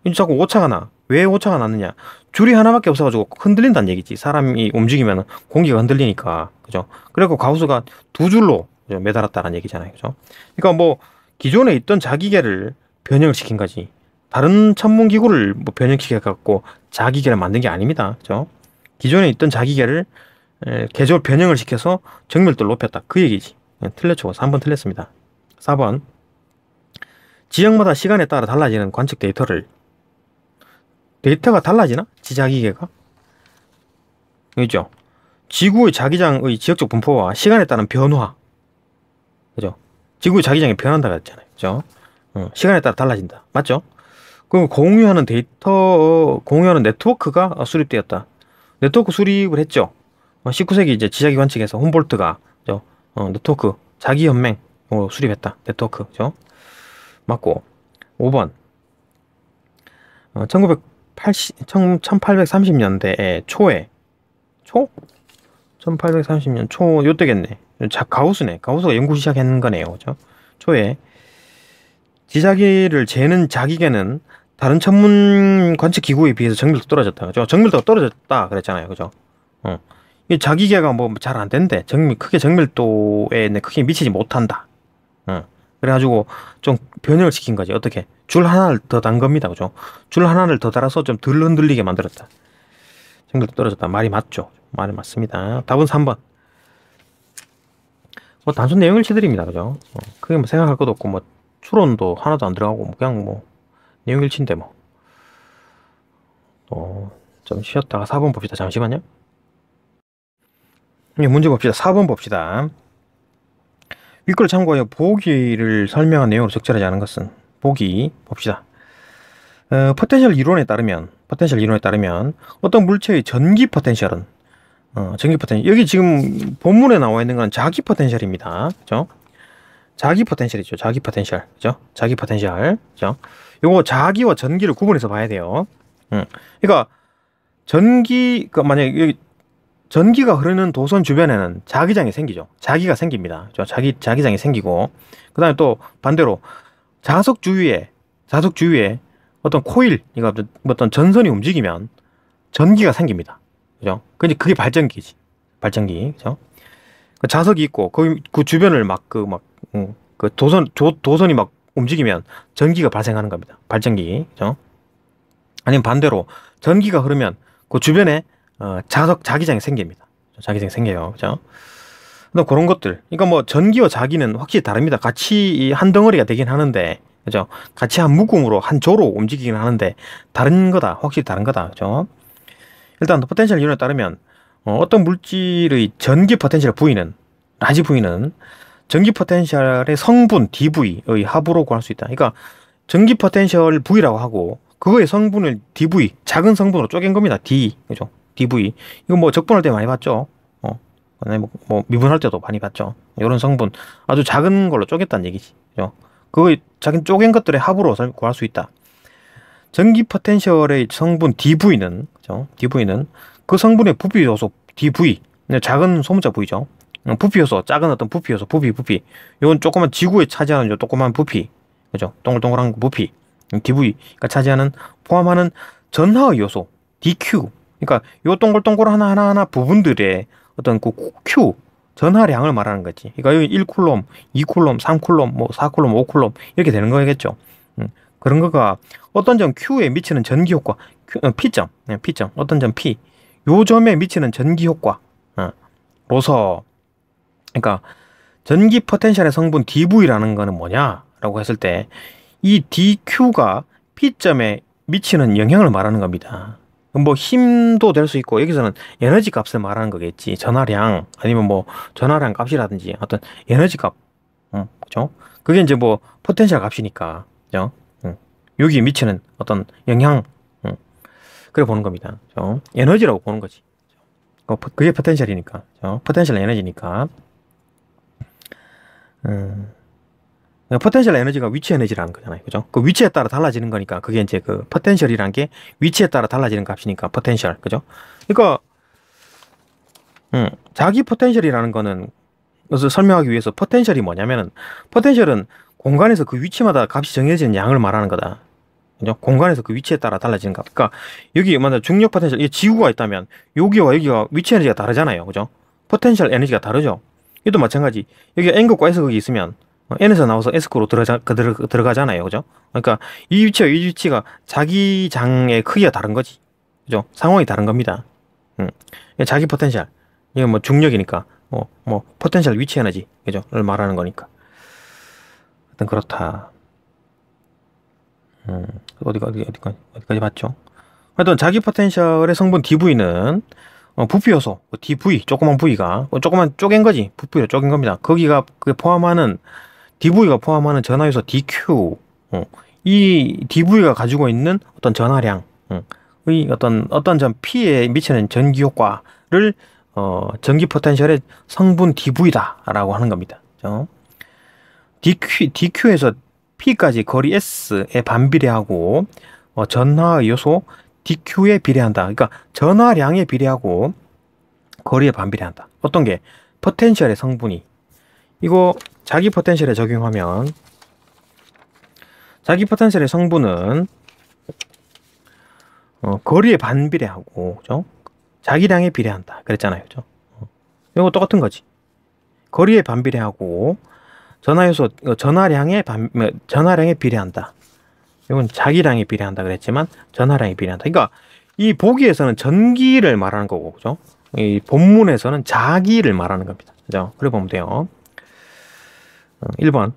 이제 자꾸 오차가 나. 왜 오차가 났느냐? 줄이 하나밖에 없어가지고 흔들린다는 얘기지. 사람이 움직이면 공기가 흔들리니까, 그죠? 그리고 가우스가 두 줄로 매달았다는 얘기잖아요, 그죠? 그러니까 뭐 기존에 있던 자기계를 변형을 시킨 거지. 다른 천문기구를 뭐 변형시켜갖고 자기계를 만든 게 아닙니다. 그죠? 기존에 있던 자기계를 개조 변형을 시켜서 정밀도를 높였다. 그 얘기지. 틀렸죠. 3번 틀렸습니다. 4번. 지역마다 시간에 따라 달라지는 관측 데이터가 달라지나? 지자기계가? 있죠. 지구의 자기장의 지역적 분포와 시간에 따른 변화. 그죠? 지구의 자기장이 변한다고 했잖아요. 그죠? 시간에 따라 달라진다. 맞죠? 그럼 공유하는 네트워크가 수립되었다. 네트워크 수립을 했죠. 19세기 이제 지자기 관측에서 humboldt가 네트워크 자기 연맹 수립했다. 네트워크. 그죠? 맞고. 5번. 1830년대 초에 1830년 초 요때겠네. 가우스가 연구 시작한 거네요. 그죠? 초에 지자기를 재는 자기계는 다른 천문 관측 기구에 비해서 정밀도가 떨어졌다. 그죠? 정밀도가 떨어졌다 그랬잖아요. 그죠? 이 자기계가 뭐 잘 안 된대. 크게 정밀도에 크게 미치지 못한다. 그래가지고 좀 변형을 시킨 거지. 어떻게? 줄 하나를 더 단 겁니다. 그죠? 줄 하나를 더 달아서 좀 덜 흔들리게 만들었다. 정밀도 떨어졌다. 말이 맞죠? 말이 맞습니다. 답은 3번. 뭐 단순 내용일치들입니다. 그죠? 크게 뭐 생각할 것도 없고 뭐 추론도 하나도 안 들어가고 그냥 뭐 내용일치인데 뭐. 좀 쉬었다가 4번 봅시다. 잠시만요. 문제 봅시다. 4번 봅시다. 윗글을 참고하여 보기를 설명한 내용으로 적절하지 않은 것은 보기 봅시다. 포텐셜 이론에 따르면 어떤 물체의 전기 포텐셜은 여기 지금 본문에 나와 있는 건 자기 포텐셜입니다. 그죠? 자기 포텐셜이죠. 자기 포텐셜. 그죠? 자기 포텐셜. 그죠? 요거 자기와 전기를 구분해서 봐야 돼요. 그러니까 만약에 여기 전기가 흐르는 도선 주변에는 자기장이 생기죠. 자기가 생깁니다. 자기장이 생기고, 그 다음에 또 반대로 자석 주위에 어떤 코일, 어떤 전선이 움직이면 전기가 생깁니다. 그죠? 그게 발전기지. 발전기. 그죠? 그 자석이 있고, 그 주변을 도선이 막 움직이면 전기가 발생하는 겁니다. 발전기. 그죠? 아니면 반대로 전기가 흐르면 그 주변에 자기장이 생깁니다. 자기장이 생겨요. 그죠? 그런 것들. 그러니까 뭐 전기와 자기는 확실히 다릅니다. 같이 한 덩어리가 되긴 하는데, 그죠? 같이 한 묶음으로 한 조로 움직이긴 하는데 확실히 다른 거다. 그죠? 일단 포텐셜 이론에 따르면 어떤 물질의 전기 포텐셜 라지 V는 전기 포텐셜의 성분 dV의 합으로 구할 수 있다. 그러니까 전기 포텐셜 V라고 하고 그거의 성분을 dV, 작은 성분으로 쪼갠 겁니다. D, 그죠? dV. 이거 뭐 적분할 때 많이 봤죠? 뭐 미분할 때도 많이 봤죠? 이런 성분, 아주 작은 걸로 쪼갰다는 얘기지. 그죠? 그거의 작은 쪼갠 것들의 합으로 구할 수 있다. 전기 포텐셜의 성분 dV는, 그죠? dV는 그 성분의 부피 요소 dV, 작은 소문자 V죠? 부피 요소, 작은 어떤 부피 요소, 부피. 이건 조그만 지구에 차지하는 요 조그만 부피, 그죠? 동글동글한 부피. dV가 차지하는 포함하는 전하의 요소 dQ. 그러니까 요 동글동글 하나하나 부분들의 어떤 그 Q 전하량을 말하는 거지. 그러니까 여기 1쿨롬, 2쿨롬, 3쿨롬, 뭐 4쿨롬, 5쿨롬 이렇게 되는 거겠죠. 그런 거가 어떤 점 Q에 미치는 전기 효과, P점, 어떤 점 P, 요 점에 미치는 전기 효과, 로서, 그러니까 전기 포텐셜의 성분 dV라는 거는 뭐냐라고 했을 때 이 dQ가 P점에 미치는 영향을 말하는 겁니다. 뭐 힘도 될 수 있고 여기서는 에너지 값을 말하는 거겠지. 전하량 아니면 뭐 전하량 값이라든지 어떤 에너지 값, 그죠? 그게 이제 뭐 포텐셜 값이니까, 그죠? 여기에 미치는 어떤 영향, 그래 보는 겁니다. 그죠? 에너지라고 보는 거지. 그게 포텐셜이니까, 그죠? 포텐셜 에너지니까. 포텐셜 에너지가 위치 에너지라는 거잖아요. 그죠? 그 위치에 따라 달라지는 거니까 그게 이제 그 포텐셜이라는 게 위치에 따라 달라지는 값이니까 포텐셜. 그죠? 그러니까 자기 포텐셜이라는 거는 그래서 설명하기 위해서 포텐셜이 뭐냐면은 포텐셜은 공간에서 그 위치마다 값이 정해지는 양을 말하는 거다. 그죠? 공간에서 그 위치에 따라 달라지는 값. 그러니까 여기 만약 중력 포텐셜, 이 지구가 있다면 여기와 여기가 위치 에너지가 다르잖아요. 그죠? 포텐셜 에너지가 다르죠. 이것도 마찬가지. 여기 N극과 S극이 있으면 N에서 나와서 S극으로 들어가잖아요. 그죠? 그러니까 이 위치와 이 위치가 자기 장의 크기가 다른 거지. 그죠? 상황이 다른 겁니다. 자기 포텐셜. 이건 뭐 중력이니까. 뭐 포텐셜 위치 에너지. 그죠?를 말하는 거니까. 하여튼 그렇다. 어디까지 봤죠? 하여튼 자기 포텐셜의 성분 dV는 부피 요소, dV, 조그만 V가, 조그만 쪼갠 거지. 부피로 쪼갠 겁니다. 거기가 포함하는, dV가 포함하는 전하 요소 dQ, 이 dV가 가지고 있는 어떤 전하량, 의 어떤 점 P에 미치는 전기 효과를, 전기 포텐셜의 성분 dV다라고 하는 겁니다. dQ에서 P까지 거리 S에 반비례하고, 전하 요소 dQ에 비례한다. 그러니까 전하량에 비례하고 거리에 반비례한다. 어떤 게? 포텐셜의 성분이. 이거 자기 포텐셜에 적용하면 자기 포텐셜의 성분은 거리에 반비례하고, 그죠? 자기량에 비례한다. 그랬잖아요. 그죠? 이거 똑같은 거지. 거리에 반비례하고 전하요소 전하량에 비례한다. 이건 자기량에 비례한다 그랬지만 전하량에 비례한다. 그러니까 이 보기에서는 전기를 말하는 거고, 그죠? 이 본문에서는 자기를 말하는 겁니다. 그죠? 그래 보면 돼요. 1번.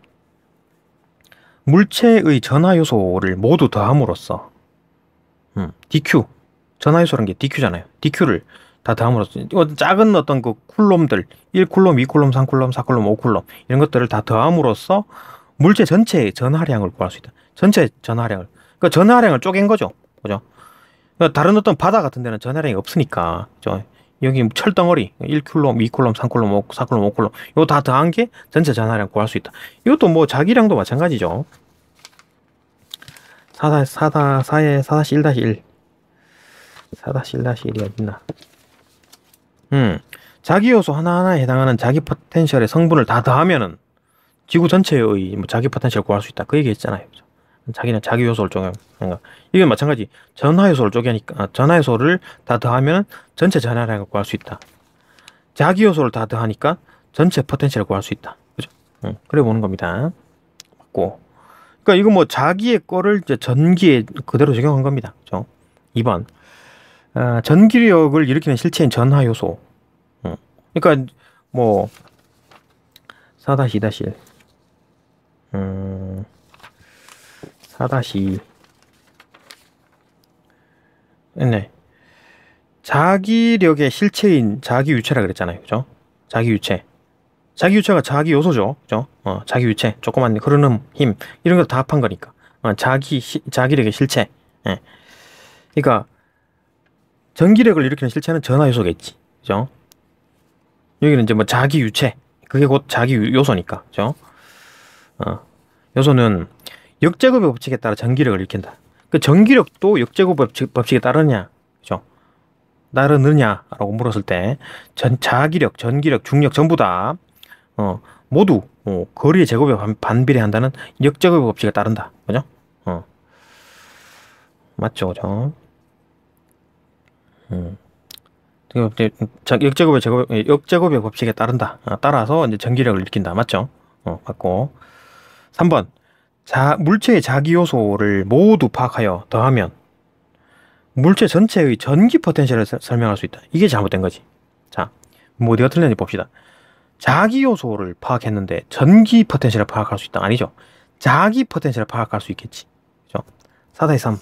물체의 전하 요소를 모두 더함으로써 dQ, 전하 요소라는 게 dQ잖아요. dQ를 다 더함으로써 작은 어떤 그 쿨롬들 1쿨롬, 2쿨롬, 3쿨롬, 4쿨롬, 5쿨롬 이런 것들을 다 더함으로써 물체 전체의 전하량을 구할 수 있다. 전체 전하량을. 그러니까 전하량을 쪼갠 거죠. 그죠? 그러니까 다른 어떤 바다 같은 데는 전하량이 없으니까. 그죠? 여기 철덩어리 1쿨롬, 2쿨롬, 3쿨롬, 4쿨롬, 5쿨롬 이거 다 더한 게 전체 전하량 구할 수 있다. 이것도 뭐 자기량도 마찬가지죠. 4-1-1 4-1-1이 어딨나? 자기 요소 하나하나에 해당하는 자기 포텐셜의 성분을 다 더하면은 지구 전체의 뭐 자기 포텐셜을 구할 수 있다. 그 얘기 했잖아요. 자기는 자기 요소를 쪼개. 그러니까 이게 마찬가지. 전하 요소를 쪼개니까 전하 요소를 다 더하면 전체 전하량을 구할 수 있다. 자기 요소를 다 더하니까 전체 포텐셜을 구할 수 있다. 그죠? 그래 보는 겁니다. 맞고. 그러니까 이거 뭐 자기의 거를 이제 전기에 그대로 적용한 겁니다. 그죠? 2번. 전기력을 일으키는 실체인 전하 요소. 그러니까 뭐 4-2-1 4-2 네. 자기력의 실체인 자기유체라 그랬잖아요. 그죠? 자기유체. 자기유체가 자기요소죠. 그죠? 자기유체. 조그만 흐르는 힘. 이런 거 다 합한 거니까. 자기력의 실체. 예. 그러니까 전기력을 일으키는 실체는 전하요소겠지. 그죠? 여기는 이제 뭐 자기유체. 그게 곧 자기요소니까. 그죠? 요소는 역제곱의 법칙에 따라 전기력을 일으킨다. 그 전기력도 역제곱의 법칙에 따르냐, 그죠? 따르느냐라고 물었을 때, 자기력, 전기력, 중력 전부 다, 모두, 거리의 제곱에 반비례한다는 역제곱의 법칙에 따른다. 그죠? 맞죠, 그죠? 역제곱의 법칙에 따른다. 따라서 이제 전기력을 일으킨다. 맞죠? 맞고. 3번. 물체의 자기 요소를 모두 파악하여 더하면 물체 전체의 전기 포텐셜을 설명할 수 있다. 이게 잘못된 거지. 자, 뭐 어디가 틀렸는지 봅시다. 자기 요소를 파악했는데 전기 포텐셜을 파악할 수 있다. 아니죠. 자기 포텐셜을 파악할 수 있겠지. 그죠? 4-3.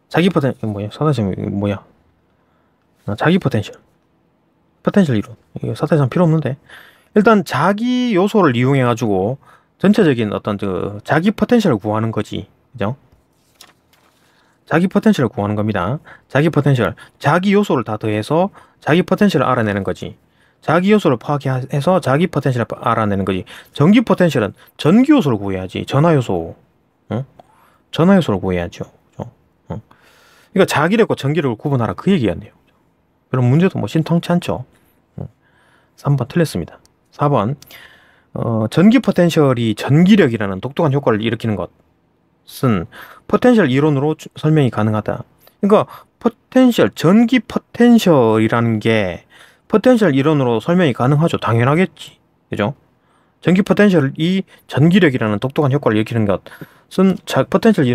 자기 포텐셜 뭐야? 4-3 뭐야? 자기 포텐셜. 포텐셜 이론. 이거 4-3 필요 없는데. 일단 자기 요소를 이용해 가지고 전체적인 어떤 그 자기 포텐셜을 구하는 거지. 그죠? 자기 포텐셜을 구하는 겁니다. 자기 포텐셜. 자기 요소를 다 더해서 자기 포텐셜을 알아내는 거지. 자기 요소를 파악해서 자기 포텐셜을 알아내는 거지. 전기 포텐셜은 전기 요소를 구해야지. 전하 요소. 응? 전하 요소를 구해야죠. 그죠? 응. 그러니까 자기력과 전기력을 구분하라 그 얘기였네요. 그럼 문제도 뭐 신통치 않죠. 3번 틀렸습니다. 4번. 전기 포텐셜이 전기력이라는 독특한 효과를 일으키는 것은 포텐셜 이론으로 설명이 가능하다. 그러니까 포텐셜, 전기 포텐셜이라는 게 포텐셜 이론으로 설명이 가능하죠. 당연하겠지. 그죠? 전기 포텐셜이 전기력이라는 독특한 효과를 일으키는 것은 포텐셜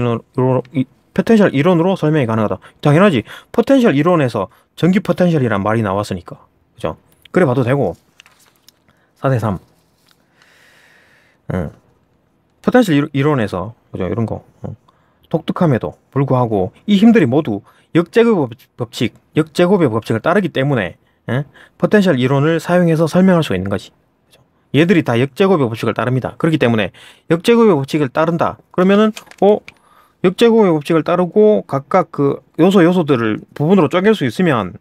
이론으로 설명이 가능하다. 당연하지. 포텐셜 이론에서 전기 포텐셜이란 말이 나왔으니까. 그죠? 그래 봐도 되고. 4-3. 포텐셜 이론에서, 그죠? 이런 거. 독특함에도 불구하고 이 힘들이 모두 역제곱의 법칙을 따르기 때문에 포텐셜 이론을 사용해서 설명할 수가 있는 거지. 그죠? 얘들이 다 역제곱의 법칙을 따릅니다. 그렇기 때문에 역제곱의 법칙을 따른다. 그러면은 역제곱의 법칙을 따르고 각각 그 요소들을 부분으로 쪼갤 수 있으면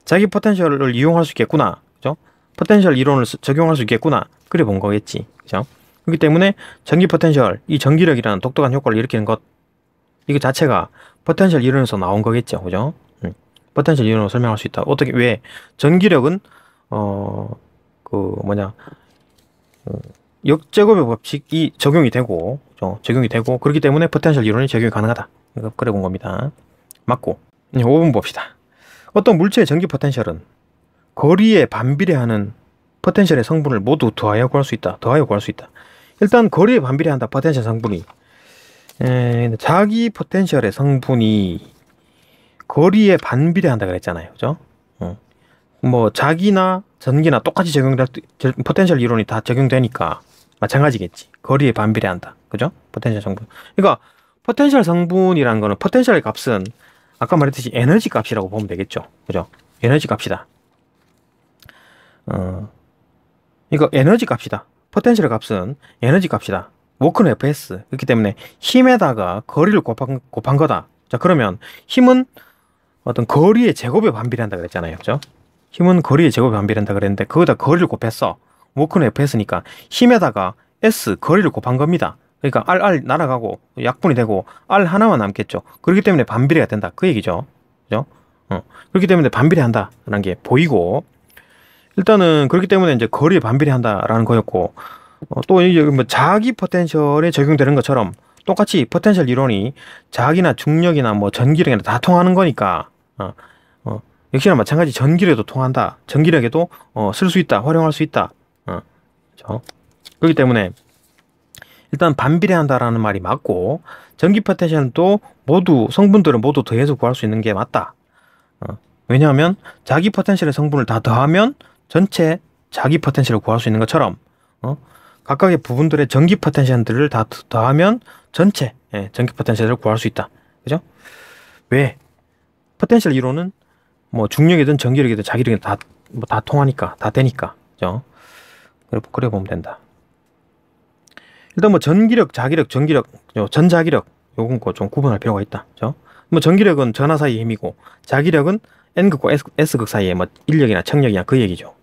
자기 포텐셜을 이용할 수 있겠구나. 그죠? 포텐셜 이론을 적용할 수 있겠구나. 그래 본 거겠지. 그죠? 그렇기 때문에 전기 포텐셜, 이 전기력이라는 독특한 효과를 일으키는 것, 이거 자체가 포텐셜 이론에서 나온 거겠죠. 그죠? 포텐셜 이론으로 설명할 수 있다. 어떻게, 왜? 전기력은, 역제곱의 법칙이 적용이 되고, 그렇기 때문에 포텐셜 이론이 적용이 가능하다. 이거 그래 본 겁니다. 맞고. 5번 봅시다. 어떤 물체의 전기 포텐셜은 거리에 반비례하는 포텐셜의 성분을 모두 더하여 구할 수 있다. 일단 거리에 반비례한다. 포텐셜 성분이. 자기 포텐셜의 성분이 거리에 반비례한다 그랬잖아요. 그죠? 뭐 자기나 전기나 똑같이 포텐셜 이론이 다 적용되니까 마찬가지겠지. 거리에 반비례한다. 그죠? 포텐셜 성분. 그러니까 포텐셜 성분이라는 거는 포텐셜의 값은 아까 말했듯이 에너지 값이라고 보면 되겠죠. 그죠? 에너지 값이다. 이거 에너지 값이다. 포텐셜의 값은 에너지 값이다. 워크는 Fs. 그렇기 때문에 힘에다가 거리를 곱한 거다. 자, 그러면 힘은 어떤 거리의 제곱에 반비례한다 그랬잖아요. 그죠? 힘은 거리의 제곱에 반비례한다 그랬는데 거기다 거리를 곱했어. 워크는 Fs니까 힘에다가 S 거리를 곱한 겁니다. 그러니까 R 날아가고 약분이 되고 R 하나만 남겠죠. 그렇기 때문에 반비례가 된다. 그 얘기죠. 그죠? 그렇기 때문에 반비례한다라는 게 보이고, 일단은 그렇기 때문에 이제 거리에 반비례한다라는 거였고, 또 이게 뭐 자기 포텐셜에 적용되는 것처럼 똑같이 포텐셜 이론이 자기나 중력이나 뭐 전기력이나 다 통하는 거니까 역시나 마찬가지 전기력에도 통한다. 전기력에도 쓸 수 있다. 활용할 수 있다. 그렇죠? 그렇기 때문에 일단 반비례한다라는 말이 맞고, 전기 포텐셜도 성분들은 모두 더해서 구할 수 있는 게 맞다. 왜냐하면 자기 포텐셜의 성분을 다 더하면 전체 자기 포텐셜을 구할 수 있는 것처럼 각각의 부분들의 전기 포텐셜들을 다 더하면 전체 전기 포텐셜을 구할 수 있다. 그죠? 왜? 포텐셜 이론은 뭐 중력이든 전기력이든 자기력이든 다 통하니까, 다 되니까. 그죠? 그래 보면 된다. 일단 뭐 전기력, 자기력, 전기력, 전자기력 요건 거 좀 구분할 필요가 있다. 그죠? 뭐 전기력은 전하 사이의 힘이고, 자기력은 N극과 S극 사이의 뭐 인력이나 청력이나 그 얘기죠.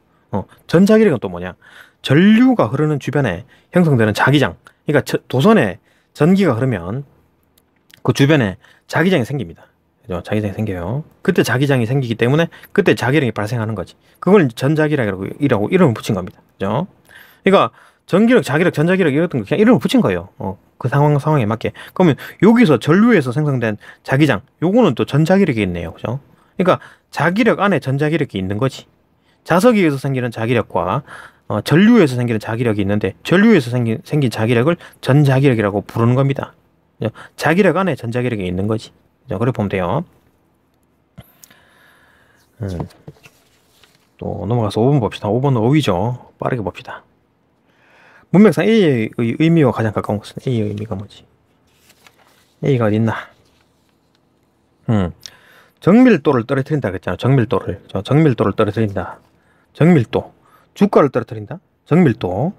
전자기력은 또 뭐냐? 전류가 흐르는 주변에 형성되는 자기장. 그러니까 도선에 전기가 흐르면 그 주변에 자기장이 생깁니다. 그죠? 자기장이 생겨요. 그때 자기장이 생기기 때문에 그때 자기력이 발생하는 거지. 그걸 전자기력이라고 이름을 붙인 겁니다. 그죠? 그러니까 전기력, 자기력, 전자기력 이랬던 거 그냥 이름을 붙인 거예요. 그 상황에 맞게. 그러면 여기서 전류에서 생성된 자기장, 요거는 또 전자기력이 있네요. 그죠? 그러니까 자기력 안에 전자기력이 있는 거지. 자석에서 생기는 자기력과 전류에서 생기는 자기력이 있는데, 전류에서 생긴 자기력을 전자기력이라고 부르는 겁니다. 자기력 안에 전자기력이 있는 거지. 그죠? 그래 보면 돼요. 또 넘어가서 5번 봅시다. 5번은 어휘죠. 빠르게 봅시다. 문맥상 A의 의미와 가장 가까운 것은 A의 의미가 뭐지? A가 어디 있나? 정밀도를 떨어뜨린다 그랬잖아. 정밀도를 떨어뜨린다. 정밀도. 주가를 떨어뜨린다. 정밀도.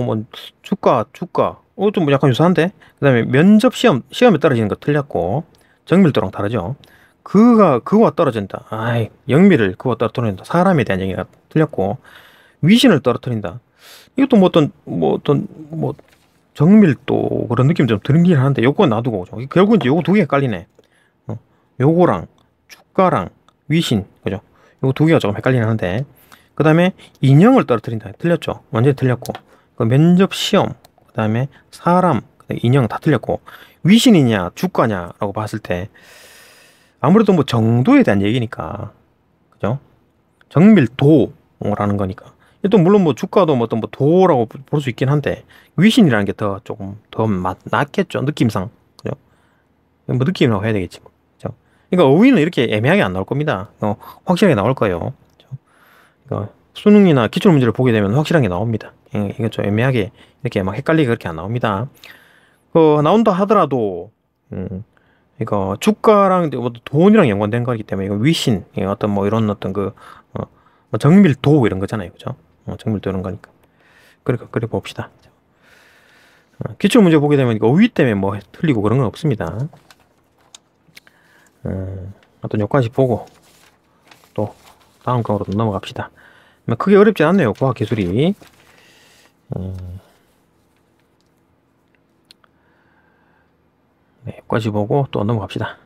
뭐 주가. 좀 약간 유사한데. 그다음에 면접 시험에 떨어지는 거 틀렸고. 정밀도랑 다르죠. 그와 떨어진다. 아이, 영미를 그와 떨어뜨린다. 사람에 대한 얘기가 틀렸고. 위신을 떨어뜨린다. 이것도 정밀도 그런 느낌 좀 들긴 하는데 요건 놔두고 오죠. 결국은 이제 요거 두 개가 깔리네. 요거랑 주가랑 위신, 그죠? 요거 두 개가 조금 헷갈리긴 하는데, 그 다음에 인형을 떨어뜨린다. 틀렸죠? 완전히 틀렸고, 그 면접 시험, 그 다음에 사람, 인형 다 틀렸고, 위신이냐 주가냐라고 봤을 때 아무래도 뭐 정도에 대한 얘기니까, 그죠? 정밀도라는 거니까. 또 물론 뭐 주가도 뭐 어떤 뭐 도라고 볼 수 있긴 한데, 위신이라는 게 조금 더 낫겠죠, 느낌상. 그죠? 뭐 느낌이라고 해야 되겠지 뭐. 그러니까 어휘는 이렇게 애매하게 안 나올 겁니다. 확실하게 나올 거예요. 그러니까 수능이나 기출 문제를 보게 되면 확실하게 나옵니다. 이거 좀 애매하게 이렇게 막 헷갈리게 그렇게 안 나옵니다. 나온다 하더라도 이거 주가랑 돈이랑 연관된 거기 때문에 이거 위신, 어떤 뭐 이런 어떤 뭐 정밀도 이런 거잖아요, 그죠? 정밀도 이런 거니까. 그래 봅시다. 기출 문제 보게 되면 이거 어휘 때문에 뭐 틀리고 그런 건 없습니다. 어떤 여기까지 보고 또 다음 강으로 넘어갑시다. 크게 어렵지 않네요, 과학기술이. 네, 여기까지 보고 또 넘어갑시다.